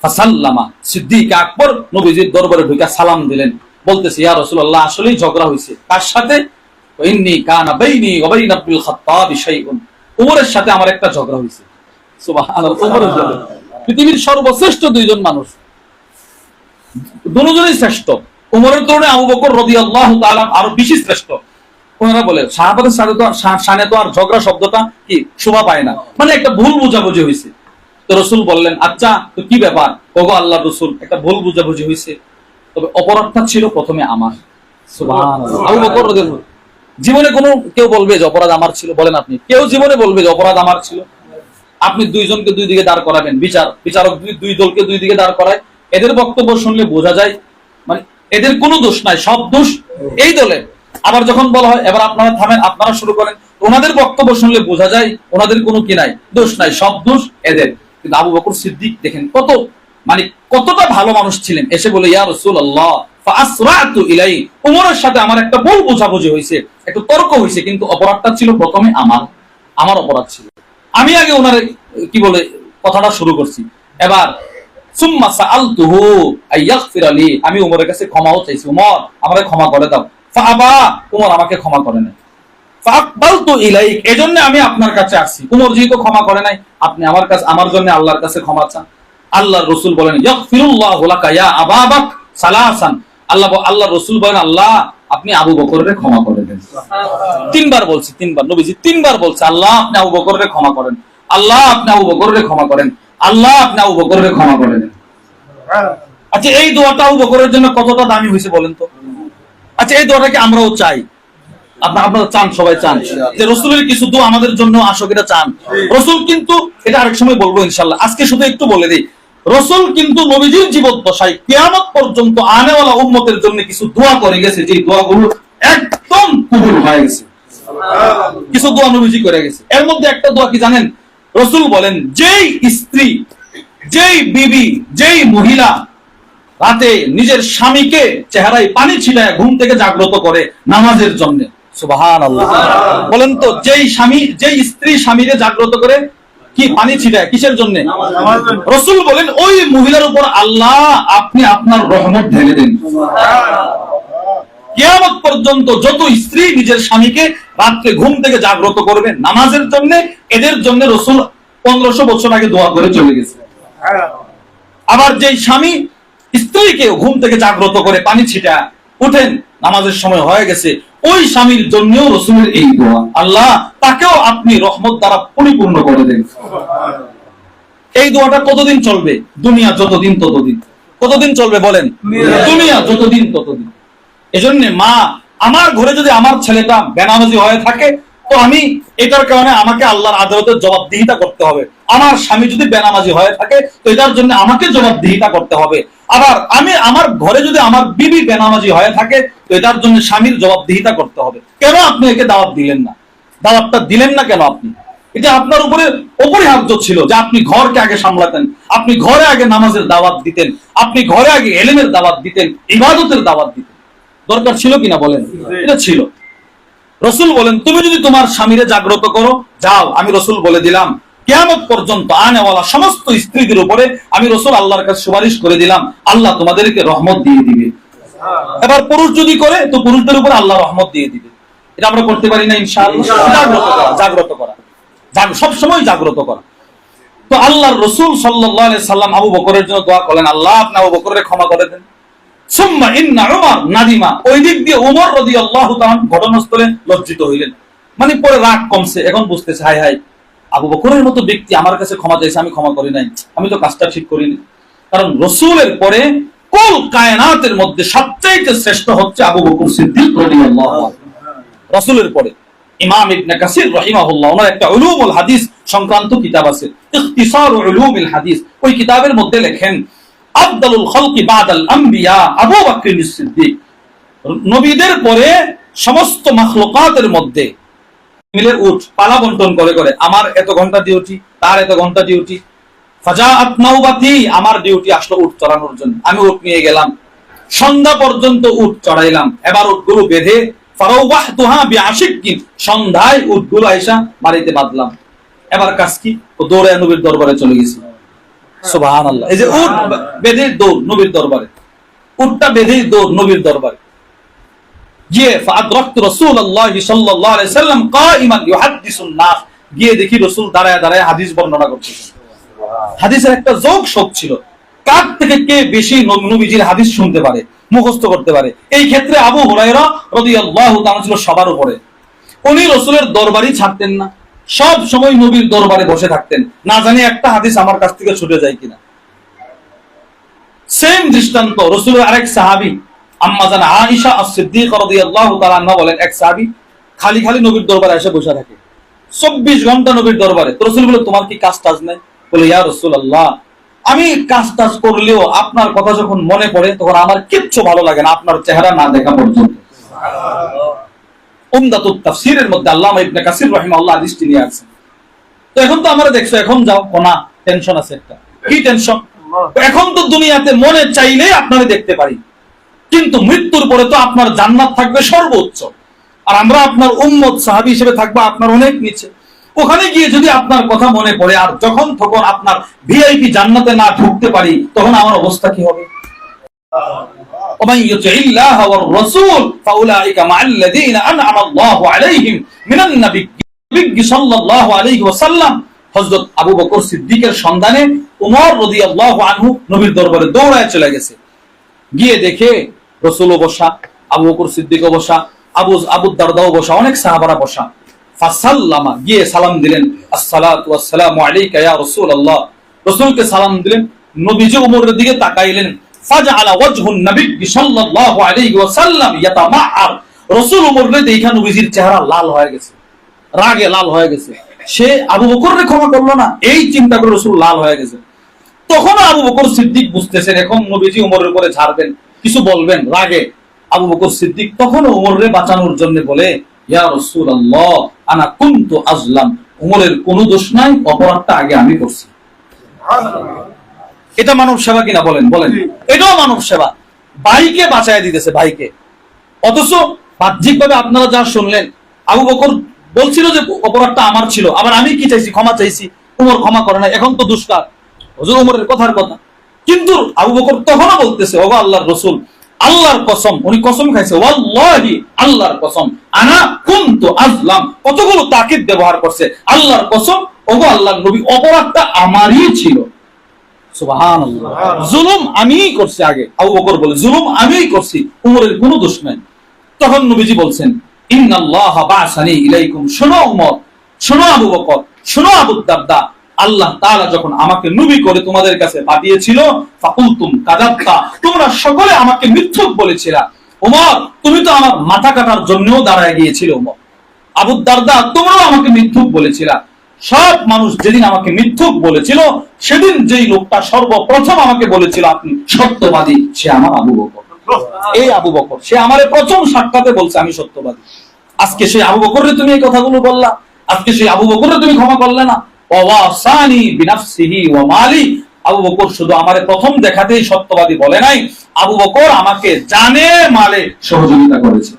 ফাসাল্লামা, সিদ্দিক আকবর নবীজির দরবারে ঢুকে সালাম দিলেন, বলতেছে, ইয়া রাসূলুল্লাহ, আসলেই ঝগড়া হয়েছে। কার সাথে? ইন্নী কানা বাইনি ওয়া বাইনা ইবনুল খাত্তাব শাইউন, উমরের সাথে আমার একটা ঝগড়া হয়েছে। সুবহানাল্লাহ, উমরের সাথে। পৃথিবীর সর্বশ্রেষ্ঠ 2জন মানুষ, দুজনেই শ্রেষ্ঠ। উমরের তুলনায় আবু বকর রাদিয়াল্লাহু তাআলা আরো বেশি শ্রেষ্ঠ। ওনারা বলে সাহাবাদের সাথে তো শানে তো আর ঝগড়া শব্দটা কি শোভা পায় না, মানে একটা ভুল বুঝাবুঝি হয়েছে। তো রসুল বললেন, আচ্ছা তো কি ব্যাপার? ওগো আল্লাহ রসুল, একটা ভুল বুঝাবুঝি হয়েছে, তবে অপরাধটা ছিল প্রথমে আমার। সুবহানাল্লাহ, আবু বকর রাদিয়াল্লাহু। জীবনে কোনো কেউ বলবে যে অপরাধ আমার ছিল? বলেন আপনি, কেউ জীবনে বলবে যে অপরাধ আমার ছিল? আপনি 2 জনকে 2 দিকে দাঁড় করাবেন, বিচারক 2 দলকে 2 দিকে দাঁড় করায়, এদের বক্তব্য শুনলে বোঝা যায় মানে এদের কোনো দোষ নাই, সব দোষ এই দলের। আবার যখন বলা হয় এবার আপনারা থামেন, আপনারা শুরু করেন, ওনাদের বক্তব্য শুনলে বোঝা যায় ওনাদের কোনো কি নাই, দোষ নাই, সব দোষ এদের। কিন্তু আবু বকর সিদ্দিক দেখেন কত মানে কতটা ভালো মানুষ ছিলেন, এসে বলে ইয়া রাসূলুল্লাহ ফাআসরাতু ইলাই, ওমরের সাথে আমার একটা ভুল বোঝাবুঝি হয়েছে, একটু তর্ক হয়েছে, কিন্তু অপরাধটা ছিল প্রথমে আমার অপরাধ ছিল, আমি আগে ওনার কি বলে কথাটা শুরু করছি। এবার সুম্মা সাআলতুহু আইয়াগফিরা লি, আমি ওমরের কাছে ক্ষমাও চাইছি, ওমর আমাকে ক্ষমা করে দাও। ফাআবা, ওমর আমাকে ক্ষমা করে নাই। ফাআকবালতু ইলাইক, এজন্য আমি আপনার কাছে আসছি, ওমর যেহেতু ক্ষমা করে নাই, আপনি আমার কাছে আমার জন্য আল্লাহর কাছে ক্ষমা চান। আল্লাহর রাসূল বলেন ইয়াগফিরুল্লাহু লাকা ইয়া আবা বকর সালাসান, আল্লাহর রাসূল বলেন আল্লাহ আপনি আবু বকরের ক্ষমা করে দেন। তিনবার বলছি, তিনবার নবীজি তিনবার বলছে আল্লাহ আপনি আবু বকরের ক্ষমা করেন, আল্লাহ আপনি আবু বকরের ক্ষমা করেন, আল্লাহ আপনি আবু বকরের ক্ষমা করে দেন। আচ্ছা এই দোয়াটা আবু বকরের জন্য কতটা দামি হয়েছে বলেন তো। আচ্ছা এই দোয়াটাকে আমরাও চাই, আপনারা চান, সবাই চান যে রাসূলের কিছু দোয়া আমাদের জন্য আশকেরা চান। রাসূল কিন্তু এটা আরেক সময় বলবো ইনশাআল্লাহ, আজকে শুধু একটু বলে দিই, রাসূল কিন্তু নবীজির জীবদ্দশায় কিয়ামত পর্যন্ত আনেওয়ালা উম্মতের জন্য কিছু দোয়া করে গেছে, যে দোয়াগুলো একদম কবুল হয়ে গেছে। কিছু দোয়া নবীজি করে গেছে, এর মধ্যে একটা দোয়া কি জানেন? রাসূল বলেন যেই স্ত্রী, যেই বিবি, যেই মহিলা রাতে নিজের স্বামীকে চেহারায় পানি ছিটায় ঘুম থেকে জাগ্রত করে নামাজের জন্য, সুবহানাল্লাহ, বলেন তো যেই স্বামী, যেই স্ত্রী স্বামীকে জাগ্রত করে কি পানি ছিটায় কিসের জন্য? রাসূল বলেন ওই মহিলার উপর আল্লাহ আপনি আপনার রহমত ঢেলে দেন। কিয়ামত পর্যন্ত যত স্ত্রী নিজের স্বামীকে রাতে ঘুম থেকে জাগ্রত করবে নামাজের জন্য, এদের জন্য রাসূল 1500 বছর আগে দোয়া করে চলে গেছে। আবার যেই স্বামী স্ত্রীকে ঘুম থেকে জাগ্রত করে পানি ছিটা উঠেন নামাজের সময় হয়ে গেছে, ওই স্বামীর জন্যও রাসূলের এই দোয়া, আল্লাহ তাকেও আপনি রহমত দ্বারা পরিপূর্ণ করে দেন। এই দোয়াটা কতদিন চলবে? দুনিয়া যতদিন ততদিন। কতদিন চলবে বলেন? দুনিয়া যতদিন ততদিন। এজন্য মা, আমার ঘরে যদি আমার ছেলেটা বেনামাজি হয়ে থাকে তো আমি এটার কারণে আমাকে আল্লাহর আদালতের জবাবদিহিতা করতে হবে। আমার স্বামী যদি বেনামাজি হয়ে থাকে তো এটার জন্য আমাকে জবাবদিহিতা করতে হবে। আবার আমি আমার ঘরে যদি আমার বিবি বেনামাজি হয়ে থাকে তো এটার জন্য স্বামীর জবাবদিহিতা করতে হবে। কেন আপনি একে দাওয়াত দিলেন না? দাওয়াতটা দিলেন না কেন আপনি? এটা আপনার উপরে অপরিহার্য ছিল যে আপনি ঘরকে আগে সামলাতেন, আপনি ঘরে আগে নামাজের দাওয়াত দিতেন, আপনি ঘরে আগে ইলমের দাওয়াত দিতেন, ইবাদতের দাওয়াত দিতেন। দরকার ছিল কিনা বলেন? এটা ছিল। রাসূল বলেন তুমি যদি তোমার স্বামীরে জাগ্রত করো, যাও, আমি রাসূল বলে দিলাম কিয়ামত পর্যন্ত আনেওয়ালা সমস্ত স্ত্রীদের উপরে আমি রাসূল আল্লাহর কাছে সুপারিশ করে দিলাম, আল্লাহ তোমাদেরকে রহমত দিয়ে দিবে। এবার পুরুষ যদি করে তো পুরুষদের উপরে আল্লাহ রহমত দিয়ে দিবে। এটা আমরা করতে পারি না ইনশাআল্লাহ? জাগ্রত করা, সব সময় জাগ্রত করা। তো আল্লাহর রাসূল সাল্লাল্লাহু আলাইহি সাল্লাম আবু বকরের জন্য দোয়া করলেন, আল্লাহ আপনি আবু বকরের ক্ষমা করে দেন। সুম্মা ইন্না উমর নাদিমা, ওই দিক দিয়ে ওমর রাদিয়াল্লাহু তাআলা ঘটনাস্থলে লজ্জিত হইলেন, মানে পরে রাগ কমছে, এখন বুঝতেছে হায় হায় আবু বকরের মতো ব্যক্তি আমার কাছে ক্ষমা চাইছে, আমি ক্ষমা করি নাই, আমি তো কাজটা ঠিক করিনি। কারণ রাসূলের পরে কুল কায়নাতের মধ্যে সবচেয়ে শ্রেষ্ঠ হচ্ছে আবু বকর সিদ্দিক রাদিয়াল্লাহু আনহু। রাসূলের পরে ইমাম ইবনে কাসির রাহিমাহুল্লাহ ওনার একটা উলুমুল হাদিস সংক্রান্ত কিতাব আছে, ইখতিসার উলুমিল হাদিস। ওই কিতাবের মধ্যে লেখেন আফদালুল খালকি বাদাল আম্বিয়া আবু বকর সিদ্দিক, নবীদের পরে সমস্ত মাখলুকাতের মধ্যে মিলে উট পালা বন্টন করে করে, আমার এত ঘন্টা ডিউটি, তার এত ঘন্টা ডিউটি। ফাজাআত নাওবাতি, আমার ডিউটি আসলো উট চড়ানোর জন্য, আমি উট নিয়ে গেলাম, সন্ধ্যা পর্যন্ত উট চড়াইলাম, এবার উটগুলো বেঁধে ফারাওয়াহতুহা বিআশিকিন, সন্ধ্যায় উটগুলো আইসা বাড়িতে বাঁধলাম। এবার কাজ কি? ও দৌড়ে নবীর দরবারে চলে গেছি। সুবহানাল্লাহ, এই যে উট বেঁধে দৌড় নবীর দরবারে, উটটা বেঁধেই দৌড় নবীর দরবারে গিয়ে ফাআদরাকতু রাসূলুল্লাহ সাল্লাল্লাহু আলাইহি সাল্লাম কাইমান ইউহাদ্দিসুন নাস, গিয়ে দেখি রাসূল দাঁড়ায় দাঁড়ায় হাদিস বর্ণনা করতেছেন। হাদিসের একটা যোগ শোক ছিল, কার থেকে কে বেশি নবীজির হাদিস শুনতে পারে, মুখস্থ করতে পারে। এই ক্ষেত্রে আবু হুরায়রা রাদিয়াল্লাহু তাআলা ছিল সবার উপরে। উনি রাসূলের দরবারই ছাড়তেন না, সব সময় নবীর দরবারে বসে থাকতেন, না জানি একটা হাদিস আমার কাছ থেকে ছুটে যায় কিনা। সেম দৃষ্টান্ত রাসূলের আরেক সাহাবী আম্মা জান আয়েশা আস-সিদ্দিকা রাদিয়াল্লাহু তাআলা আনহা বলেন, এক সাহাবী খালি খালি নবীর দরবারে এসে বসে থাকে, 24 ঘন্টা নবীর দরবারে। তো রাসূল বলে তোমার কি কাজ টাজ নাই? বলে ইয়া রাসূলুল্লাহ আমি কাজ টাজ করলেও আপনার কথা যখন মনে পড়ে তখন আমার কিচ্ছু ভালো লাগে না আপনার চেহারা না দেখা পর্যন্ত। উমদাতুত তাফসীরের মধ্যে আল্লামা ইবনে কাসির রাহিমাহুল্লাহ হাদিসটি নিয়ে আসছেন। তো এখন তো আমরা দেখছো, এখন যাও কোনা টেনশন আছে একটা, কি টেনশন? এখন তো দুনিয়াতে মনে চাইলেই আপনারা দেখতে পারি, কিন্তু মৃত্যুর পরে তো আপনার জান্নাত থাকবে সর্বোচ্চ, আর আমরা আপনার উম্মত সাহাবী হিসেবে থাকবো আপনার অনেক নিচে। ওখানে গিয়ে যদি আপনার কথা মনে পড়ে আর যখন তখন আপনার ভিআইপি জান্নাতে না ঢুকতে পারি, তখন আমার অবস্থা কি হবে? ومن يطع الله والرسول فاولئك مع الذين انعم الله عليهم من النبيين صلى الله عليه وسلم। হযরত আবু বকর সিদ্দিকের সন্ধানে উমর রাদিয়াল্লাহু আনহু নবীর দরবারে দৌড়ায় চলে গেছে। গিয়ে দেখে রাসূলও বসা, আবু বকর সিদ্দিকও বসা, আবু দারদাও বসা, অনেক সাহাবারা বসা। ফাসাল্লামা, গিয়ে সালাম দিলেন, আসসালাতু ওয়াসসালামু আলাইকা ইয়া রাসূলুল্লাহ। রাসূলকে সালাম দিলেন। নবীজি উমরের দিকে তাকাইলেন। ফাজআলা ওয়াজহুন নবী সাল্লাল্লাহু আলাইহি ওয়াসাল্লাম ইয়াতামাআর। রাসূল উমরের দেখে নবীজির চেহারা লাল হয়ে গেছে, রাগে লাল হয়ে গেছে। সে আবু বকরকে ক্ষমা করলো না, এই চিন্তা করে রাসূল লাল হয়ে গেছে। তখন আবু বকর সিদ্দিক বুঝতেছেন এখন নবীজি উমরের উপরে ঝাড়বেন, কিছু বলবেন রাগে। আবু বকর সিদ্দিক তখন উমরকে বাঁচানোর জন্য বলে, ইয়া রাসূলুল্লাহ আনা কুনতু আজলাম। উমরের কোনো দোষ নাই, অপরাধটা আগে আমি করছি। এটা মানব সেবা কিনা বলেন? বলেন, এটাও মানব সেবা। ভাইকে বাঁচায় দিতেছে, ভাইকে। অথচ বাহ্যিকভাবে আপনারা যা শুনলেন, আবু বকর বলছিল যে অপরাধটা আমার ছিল, আবার আমি কি চাইছি? ক্ষমা চাইছি। উমর ক্ষমা করে না, এখন তো দুষ্কার হুজুর উমরের কথার কথা। কিন্তু আবু বকর তখনও বলতেছে, ওগো আল্লাহর রাসূল, আল্লাহর কসম, উনি কসম খাইছে, ওয়াল্লাহি, আল্লাহর কসম, আনা কুনতু আজলাম, কতগুলো তাকিদ ব্যবহার করছে, আল্লাহর কসম, ওগো আল্লাহর নবী, অপরাধটা আমারই ছিল। সুবহানাল্লাহ, জুলুম আমিই করছি। আগে আবু বকর বলে, জুলুম আমিই করছি, উমরের কোনো দোষ নাই। তখন নবীজি বলছেন, ইন্নাল্লাহা বা'সানি ইলাইকুম। শোনো উমর, শোনো আবু বকর, শোনো আবু দারদা, আল্লাহ তাআলা যখন আমাকে নবী করে তোমাদের কাছে পাঠিয়েছিল, ফাকুলতুম কাযাবতা, তোমরা সকলে আমাকে মিথ্যুক বলেছিলা। ওমর, তুমি তো আমার মাথা কাটার জন্যও দাঁড়ায় গিয়েছিলে। ওমর, আবু দারদা, তোমরাও আমাকে মিথ্যুক বলেছিলা। সব মানুষ যেদিন আমাকে মিথ্যুক বলেছিল, সেদিন যেই লোকটা সর্বপ্রথম আমাকে বলেছিল আপনি সত্যবাদী, সে আমার আবু বকর। এই আবু বকর, সে আমার প্রথম সাক্ষাতে বলছে আমি সত্যবাদী। আজকে সেই আবু বকরে তুমি এই কথাগুলো বললা, আজকে সেই আবু বকরে তুমি ক্ষমা করলে না। ওয়াসানি বিনাফসিহি ওয়া মালি। আবু বকর শুধু আমারে প্রথম দেখাতেই সত্যবাদী বলে নাই, আবু বকর আমাকে জানে মালে সহযোগিতা করেছে।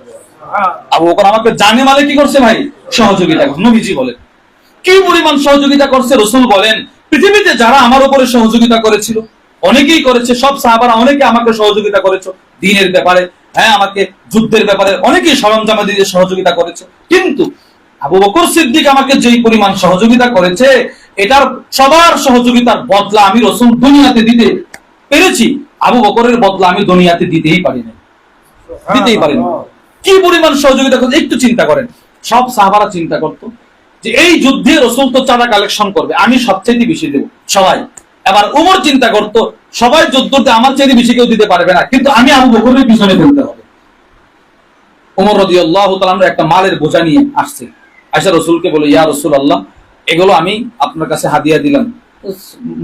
আবু বকর আমাকে জানে মালে কি করছে ভাই? সহযোগিতা। নবীজি বলেন কি পরিমাণ সহযোগিতা করছে। রাসূল বলেন, পৃথিবীতে যারা আমার উপরে সহযোগিতা করেছিল, অনেকেই করেছে, সব সাহাবারা অনেকে আমাকে সহযোগিতা করেছে দ্বীনের ব্যাপারে, হ্যাঁ আমাকে যুদ্ধের ব্যাপারে অনেকেই সরঞ্জাম দিয়ে সহযোগিতা করেছে। কিন্তু আবু বকর সিদ্দিক আমাকে যেই পরিমাণ সহযোগিতা করেছে, এটার সবার সহযোগিতার বদলা আমি রাসূল দুনিয়াতে দিতে পেরেছি, আবু বকরের বদলা আমি দুনিয়াতে দিতেই পারি না, দিতেই পারি না। কি পরিমাণ সহযোগিতা করছে একটু চিন্তা করেন। সব সাহাবারা চিন্তা করতো যে এই যুদ্ধে রাসূল তো চাঁদা কালেকশন করবে, আমি সবচেয়ে বেশি দেব, সবাই। এবার উমর চিন্তা করতো সবাই যুদ্ধতে আমার চাইতে বেশি কেউ দিতে পারবে না, কিন্তু আমি আবু বকরের পিছনে ফেলতে হবে। উমর রাদিয়াল্লাহু তাআলা একটা মালের বোঝা নিয়ে আসছে, আয়েশা রাসূলকে বলে, ইয়া রাসূলুল্লাহ, এগুলো আমি আপনার কাছে হাদিয়া দিলাম,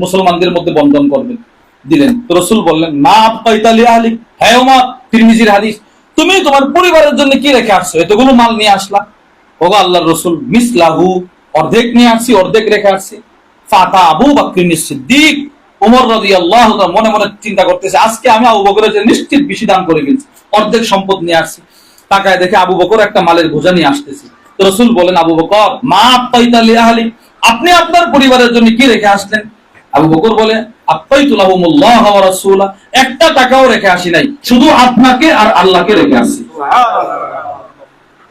মুসলমানদের মধ্যে বন্টন করবেন। দিলেন তো রাসূল বললেন, মা আবকাইতা লি আহলিক। হ্যাঁ ওমর, তিরমিজির হাদিস, তুমি তোমার পরিবারের জন্য কি রেখে আসছো? এতগুলো মাল নিয়ে আসলা। ওগো আল্লাহর রাসূল, মিসলাহু, অর্ধেক নিয়ে আসছি, অর্ধেক রেখে আসছি। ফাতা আবু বকর সিদ্দিক। ওমর রাদিয়াল্লাহু তাআলা মনে মনে চিন্তা করতেছে, আজকে আমি আবু বকরের জন্য নিশ্চিত বেশি দান করে ফেলছি, অর্ধেক সম্পদ নিয়ে আসছি। তাকায় দেখে আবু বকর একটা মালের বোঝা নিয়ে আসতেছে। তো রাসূল বলেন, আবু বকর, মা আবকাইতা লি আহলি, আপনি আপনার পরিবারের জন্য কি রেখে আসলেন? আবু বকর বলে, আবকাইতু লাহুমুল্লাহ ওয়া রাসূলা, একটা টাকাও রেখে আসি নাই, শুধু আপনাকে আর আল্লাহকে রেখে আসছি।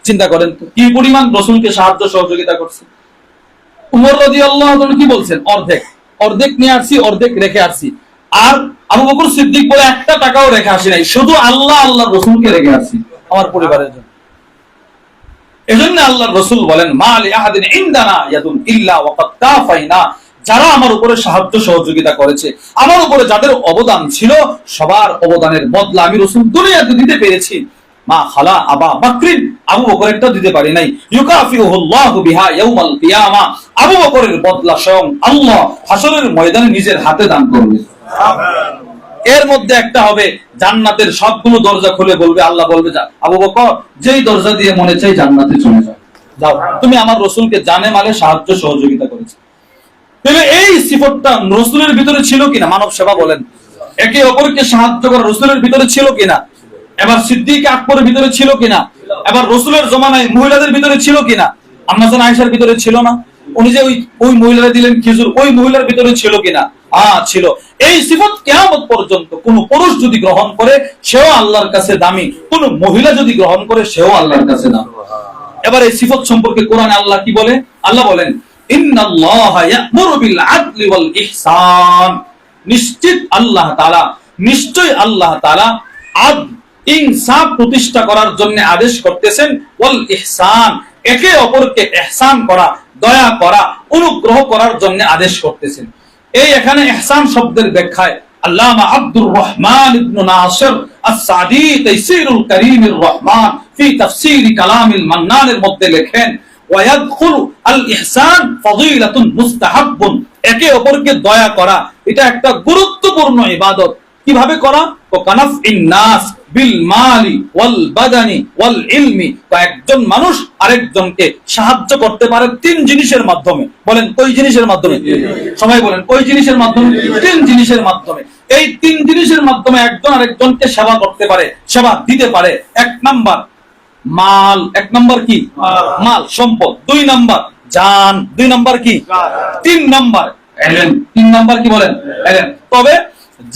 চিন্তা করেন তো কি পরিমাণ রাসূলকে সাহায্য সহযোগিতা করছে। উমর রাদিয়াল্লাহু তাআলা কি বলছেন? অর্ধেক, অর্ধেক নিয়ে আসছি, অর্ধেক রেখে আসছি। আর আবু বকর সিদ্দিক বলে, একটা টাকাও রেখে আসি নাই, শুধু আল্লাহ আল্লাহর রাসূলকে রেখে আসছি আমার পরিবারের জন্য। এজন্য আল্লাহর রাসূল বলেন, মা লি আহাদিন ইনদানা ইয়াদুন ইল্লা ওয়া কাদ কাফাইনা। যারা আমার উপরে সাহায্য সহযোগিতা করেছে, আমার উপরে যাদের অবদান ছিল, সবার অবদানের বদলা আমি রাসূল দুনিয়াতে দিতে পেরেছি। মা খালা আবা বকরিন, আবু বকরেরটা দিতে পারি নাই। ইউকাফিউহুল্লাহু বিহা ইয়াউমাল কিয়ামা, আবু বকরের বদলা স্বয়ং আল্লাহ হাসরের ময়দানে নিজের হাতে দান করবে। এর মধ্যে একটা হবে জান্নাতের সবগুলো দরজা খুলে বলবে, আল্লাহ বলবে, যা আবু বকর, যেই দরজা দিয়ে মনে চাই জান্নাতে চলে যাও, যাও, তুমি আমার রাসূলকে জানে মালে সাহায্য সহযোগিতা করেছো। তাহলে এই সিফতটা রাসূলের ভিতরে ছিল কিনা? মানব সেবা বলেন, একে অপরকে সাহায্য করা রাসূলের ভিতরে ছিল কিনা? এবার সিদ্দিক আকবরের ভিতরে ছিল কিনা? এবার রাসূলের জমানায় মহিলাদের ভিতরে ছিল কিনা? আম্মা জান আয়েশার ভিতরে ছিল না? উনি যে ওই মহিলারা দিলেন খেজুর, ওই মহিলার ভিতরে ছিল কিনা? ছিল। এই সিফত কিয়ামত পর্যন্ত কোন পুরুষ যদি গ্রহণ করে সেও আল্লাহর কাছে দামি, কোন মহিলা যদি গ্রহণ করে সেও আল্লাহর কাছে দামি। এবার এই সিফত সম্পর্কে কোরআনে আল্লাহ কি বলে? আল্লাহ বলেন, ইন্নাল্লাহা ইয়া'মুরু বিল আদলি ওয়াল ইহসান, নিশ্চিত আল্লাহ তাআলা, নিশ্চয় আল্লাহ তাআলা আদল, ইনসাফ প্রতিষ্ঠা করার জন্য আদেশ করতেছেন, ওয়াল ইহসান, একে অপরকে ইহসান করা, দয়া করা, অনুগ্রহ করার জন্য আদেশ করতেছেন। এই এখানে ইহসান শব্দের ব্যাখ্যায় আল্লামা আব্দুর রহমান ইবনে নাসির আস-সাদি তাইসিরুল কারীমির রহমান ফি তাফসীর কালামিল মান্নানের মধ্যে লেখেন, ওয়ায়াদখুলু আল ইহসান ফাযীলাতুন মুস্তাহাব্বুন, একে অপরকে দয়া করা এটা একটা গুরুত্বপূর্ণ ইবাদত। কিভাবে করা? ও কানাফইন নাস বিল মালি ওয়াল বাদানি ওয়াল ইলমি, একজন মানুষ আরেকজনকে সাহায্য করতে পারে তিন জিনিসের মাধ্যমে। বলেন কই জিনিসের মাধ্যমে? সবাই বলেন কই জিনিসের মাধ্যমে? তিন জিনিসের মাধ্যমে। এই তিন জিনিসের মাধ্যমে একজন আরেকজনকে সেবা করতে পারে, সেবা দিতে পারে। এক নাম্বার মাল, এক নাম্বার কি? মাল, সম্পদ। দুই নাম্বার জান, দুই নাম্বার কি? তিন নাম্বার এলেম, তিন নাম্বার কি বলেন? এলেম। তবে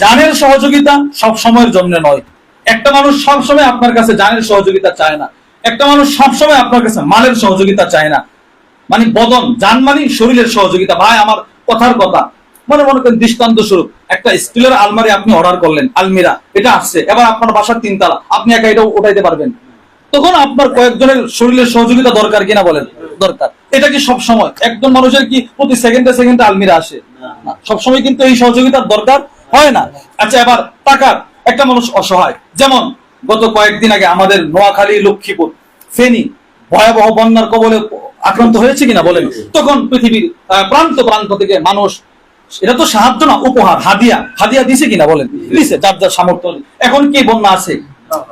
জানের সহযোগিতা সব সময়ের জন্য নয়। একটা মানুষ সব সময় আপনার কাছে জানের সহযোগিতা চায় না, একটা মানুষ সব সময় আপনার কাছে মালের সহযোগিতা চায় না। মানে বদন, জান মানে শরীরের সহযোগিতা। ভাই আমার কথার কথা, মনে করেন দৃষ্টান্ত স্বরূপ একটা স্টিলের আলমারি আপনি অর্ডার করলেন, আলমিরা এটা আসছে, এবার আপনার বাসার তিনতলা, আপনি একা এটা উঠাইতে পারবেন? তখন আপনার কয়েকজনের শরীরের সহযোগিতা দরকার কিনা বলেন? দরকার। এটা কি সব সময়? একজন মানুষের কি প্রতি সেকেন্ডে সেকেন্ডে আলমিরা আসে? না, সব সময় কিন্তু এই সহযোগিতার দরকার হয় না। আচ্ছা, এবার টাকার, একটা মানুষ অসহায়, যেমন গত কয়েকদিন আগে আমাদের নোয়াখালী, লক্ষ্মীপুর, ফেনী ভয়াবহ বন্যার কবলে আক্রান্ত হয়েছে কিনা বলেন? তখন পৃথিবীর প্রান্ত প্রান্ত থেকে মানুষ, এটা তো সাহায্য না, উপহার, হাদিয়া দিছে কিনা বলেন? দিছে, যার যার সামর্থ্য। এখন কি বন্যা আছে?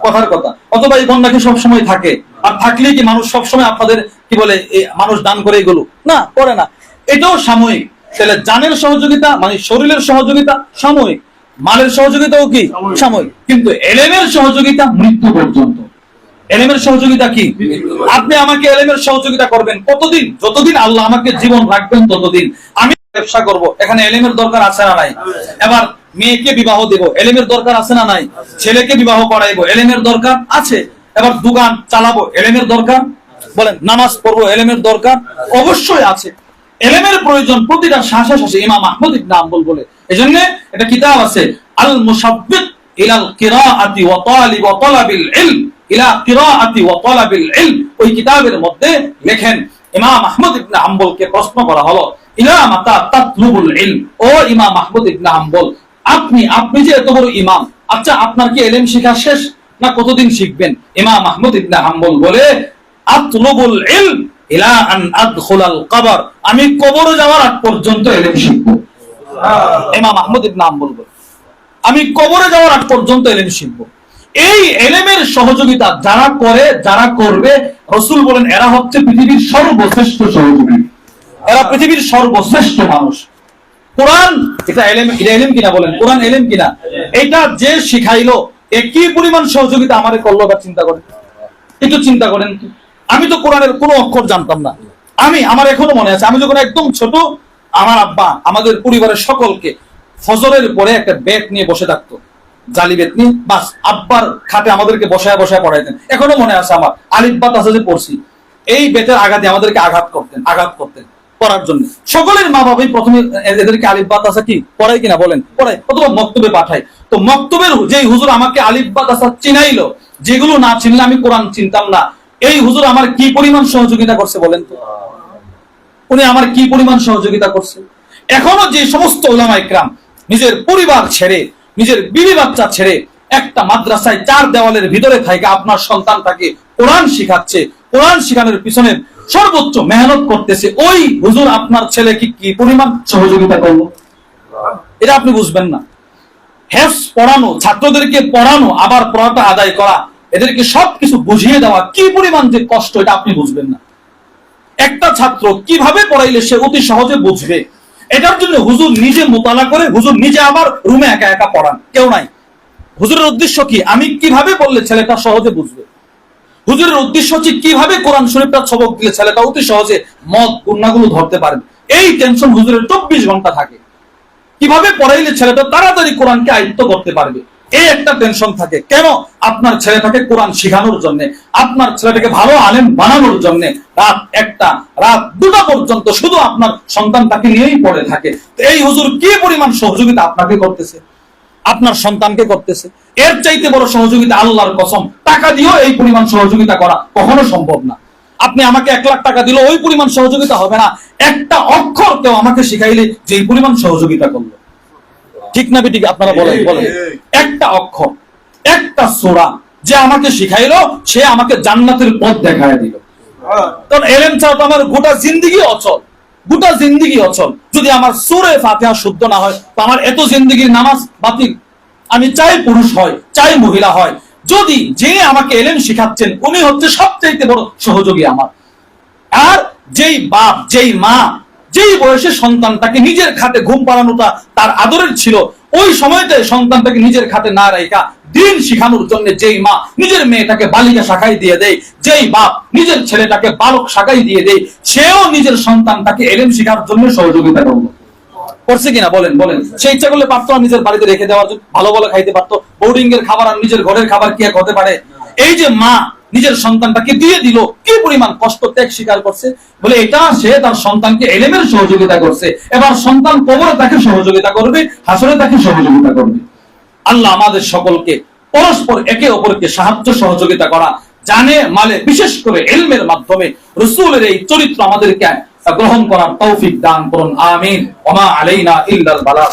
কথার কথা। অথবা এই বন্যা কি সবসময় থাকে? আর থাকলে কি মানুষ সবসময় আপনাদের কি বলে মানুষ দান করে এগুলো? না, করে না। এটাও সাময়িক। তাহলে জানের সহযোগিতা মানে শরীরের সহযোগিতা সাময়িক, মালের সহযোগিতাও কি সাময়িক, কিন্তু এলেমের সহযোগিতা মৃত্যু পর্যন্ত। এলেমের সহযোগিতা কি? আপনি আমাকে এলেমের সহযোগিতা করবেন কতদিন? যতদিন আল্লাহ আমাকে জীবন রাখবেন ততদিন। আমি ব্যবসা করব, এখানে এলেমের দরকার আছে না নাই? এবার মেয়েকে বিবাহ দেব, এলেমের দরকার আছে না নাই? ছেলেকে বিবাহ করাইবো, এলেমের দরকার আছে। এবার দোকান চালাবো, এলেমের দরকার। বলেন নামাজ পড়বো, এলেমের দরকার অবশ্যই আছে। এলেমের প্রয়োজন প্রতিটা শ্বাসে শ্বাসে। ইমাম আহমদ ইবনে হাম্বল বলে, এজন্য একটা কিতাব আছে আল মুসাব্বিক ইলাল কিরাআতি ওয়া তালাবিল ইলম, ইলা কিরাআতি ওয়া তালাবিল ইলম। ওই কিতাবের মধ্যে লেখেন, ইমাম আহমদ ইবনে হাম্বলকে প্রশ্ন করা হলো, ইলা মাতা তাতলুবুল ইলম, ও ইমাম আহমদ ইবনে হাম্বল, আপনি যে এত বড় ইমাম, আচ্ছা আপনার কি ইলম শেখা শেষ না কতদিন শিখবেন? ইমাম আহমদ ইবনে হাম্বল বলে, আতলুবুল ইলম ইলা আন আদখুলাল কবর, আমি কবরে যাওয়ার আগ পর্যন্ত ইলম শিখব। ইমাম আহমদ ইবনে হাম্বল বলে, আমি কবরে যাওয়ার আগ পর্যন্ত ইলম শিখব। এই ইলমের সহযোগিতা যারা করে, যারা করবে, রাসূল বলেন এরা হচ্ছে পৃথিবীর সর্বশ্রেষ্ঠ সহযোগী, এরা পৃথিবীর সর্বশ্রেষ্ঠ মানুষ। কোরআন এটা ইলম কিনা বলেন? কোরআন ইলম কিনা? এটা যে শিখাইলো একই পরিমাণ সহযোগিতা আমারে করলো। বা চিন্তা করেন, একটু চিন্তা করেন। আমি তো কোরআনের কোনো অক্ষর জানতাম না। আমার এখনো মনে আছে, আমি যখন একদম ছোট, আমার আব্বা আমাদের পরিবারের সকলকে ফজরের পরে একটা বেত নিয়ে বসে থাকতো, জালি বেত নিয়ে, বাস আব্বার খাটে আমাদেরকে বসায় বসায় পড়াইতেন। এখনো মনে আছে আমার, আলিফ বা তাসা যে পড়ছি, এই বেতের আঘাতে আমাদেরকে আঘাত করতেন পড়ার জন্য। সকলের মা বাবাই প্রথমে এদেরকে আলিফ বা তাসা কি পড়ায় কিনা বলেন? পড়ায়, অথবা মক্তবে পাঠায়। তো মক্তবের যে হুজুর আমাকে আলিফ বা তাসা চিনাইলো, যেগুলো না চিনলে আমি কোরআন চিনতাম না, এই হুজুর আমার কি পরিমাণ সহযোগিতা করছে বলেন তো? উনি আমার কি পরিমাণ সহযোগিতা করছে। এখনো যে সমস্ত উলামা ইকরাম নিজের পরিবার ছেড়ে, নিজের বিবি বাচ্চা ছেড়ে একটা মাদ্রাসায় 4 দেওয়ালের ভিতরে থেকে আপনার সন্তানটাকে কোরআন শিখাচ্ছে, কোরআন শিখানোর পিছনে সর্বোচ্চ মেহনত করতেছে, ওই হুজুর আপনার ছেলেকে কি পরিমাণ সহযোগিতা করলো? এটা আপনি বুঝবেন না। হেফজ পড়ানো, ছাত্রদেরকে পড়ানো, আবার পড়াটা আদায় করা, এদেরকে সবকিছু বুঝিয়ে দেওয়া কি পরিমাণ যে কষ্ট, এটা আপনি বুঝবেন না। একটা ছাত্র কিভাবে পড়াইলে সে অতি সহজে বুঝবে, এটার জন্য হুজুর নিজে মোতালা করে, হুজুর নিজে আবার রুমে একা একা পড়ান, কেউ নাই। হুজুরের উদ্দেশ্য কি? আমি কিভাবে বললে ছেলেটা সহজে বুঝবে। হুজুরের উদ্দেশ্য হচ্ছে কিভাবে কোরআন শরীফটা সবক দিলে ছেলেটা অতি সহজে মদ গুণাগুলো ধরতে পারবে। এই টেনশন হুজুরের 24 ঘন্টা থাকে। কিভাবে পড়াইলে ছেলেটা তাড়াতাড়ি কোরআনকে আয়ত্ত করতে পারবে, এই একটা টেনশন থাকে। কেন? আপনার ছেলেটাকে কোরআন শেখানোর জন্য, আপনার ছেলেটাকে ভালো আলেম বানানোর জন্য রাত 1টা, রাত 2টা পর্যন্ত শুধু আপনার সন্তানটাকে নিয়েই পড়ে থাকে। এই হুজুর কি পরিমাণ সহযোগিতা আপনাকে করতেছে, আপনার সন্তানকে করতেছে। এর চাইতে বড় সহযোগিতা আল্লাহর কসম টাকা দিয়েও এই পরিমাণ সহযোগিতা করা কখনো সম্ভব না। আপনি আমাকে 1 লাখ টাকা দিলে ওই পরিমাণ সহযোগিতা হবে না। একটা অক্ষর কেউ আমাকে শিখাইলে যে পরিমাণ সহযোগিতা করলো, ঠিক না বেঠিক? আপনারা বলেন বলেন। একটা অক্ষর, একটা সূরা যে আমাকে শিখাইলো, সে আমাকে জান্নাতের পথ দেখায় দিল। কারণ এলেম ছাড়া তো আমার গোটা জিন্দেগি অচল, গোটা জিন্দেগি অচল। যদি আমার সূরা ফাতিহা শুদ্ধ না হয়, তো আমার এত জিন্দেগির নামাজ বাতিল। আমি চাই পুরুষ হয়, চাই মহিলা হয়, যদি যে আমাকে এলেম শিখাচ্ছেন উনি হচ্ছে সবচাইতে বড় সহযোগী আমার। আর যেই বাপ, যেই মা, যেই বয়সে সন্তানটাকে নিজের খাতে ঘুম পাড়ানোটা তার আদরের ছিল, ওই সময়তে সন্তানটাকে নিজের খাতে না রাখা দিন শিখানোর জন্য যেই মা নিজের মেয়েটাকে বালিকা শাখায় দিয়ে দেয়, যেই বাপ নিজের ছেলেটাকে বালক শাখায় দিয়ে দেয়, সেও নিজের সন্তানটাকে এলেম শিখার জন্য সহযোগিতা করলো। করছে কিনা বলেন বলেন? সে ইচ্ছা করলে পারতো নিজের বাড়িতে রেখে দেওয়ার জন্য, ভালো ভালো খাইতে পারতো। বোর্ডিং এর খাবার আর নিজের ঘরের খাবার কি এক হতে পারে? এই যে মা নিজের সন্তানটাকে দিয়ে দিল, কি পরিমাণ কষ্ট ত্যাগ স্বীকার করছে, বলে এটা সে তার সন্তানকে এলেমের সহযোগিতা করছে। এবার সন্তান কবরে তাকে সহযোগিতা করবে, হাসরে তাকে সহযোগিতা করবে। আল্লাহ আমাদের সকলকে পরস্পর একে অপরকে সাহায্য সহযোগিতা করা, জানে মালে বিশেষ করে ইলমের মাধ্যমে রাসূলের এই চরিত্র আমাদেরকে গ্রহণ করার তৌফিক দান করুন। আমিন। ওয়া মা আলাইনা ইল্লাল বালাগ।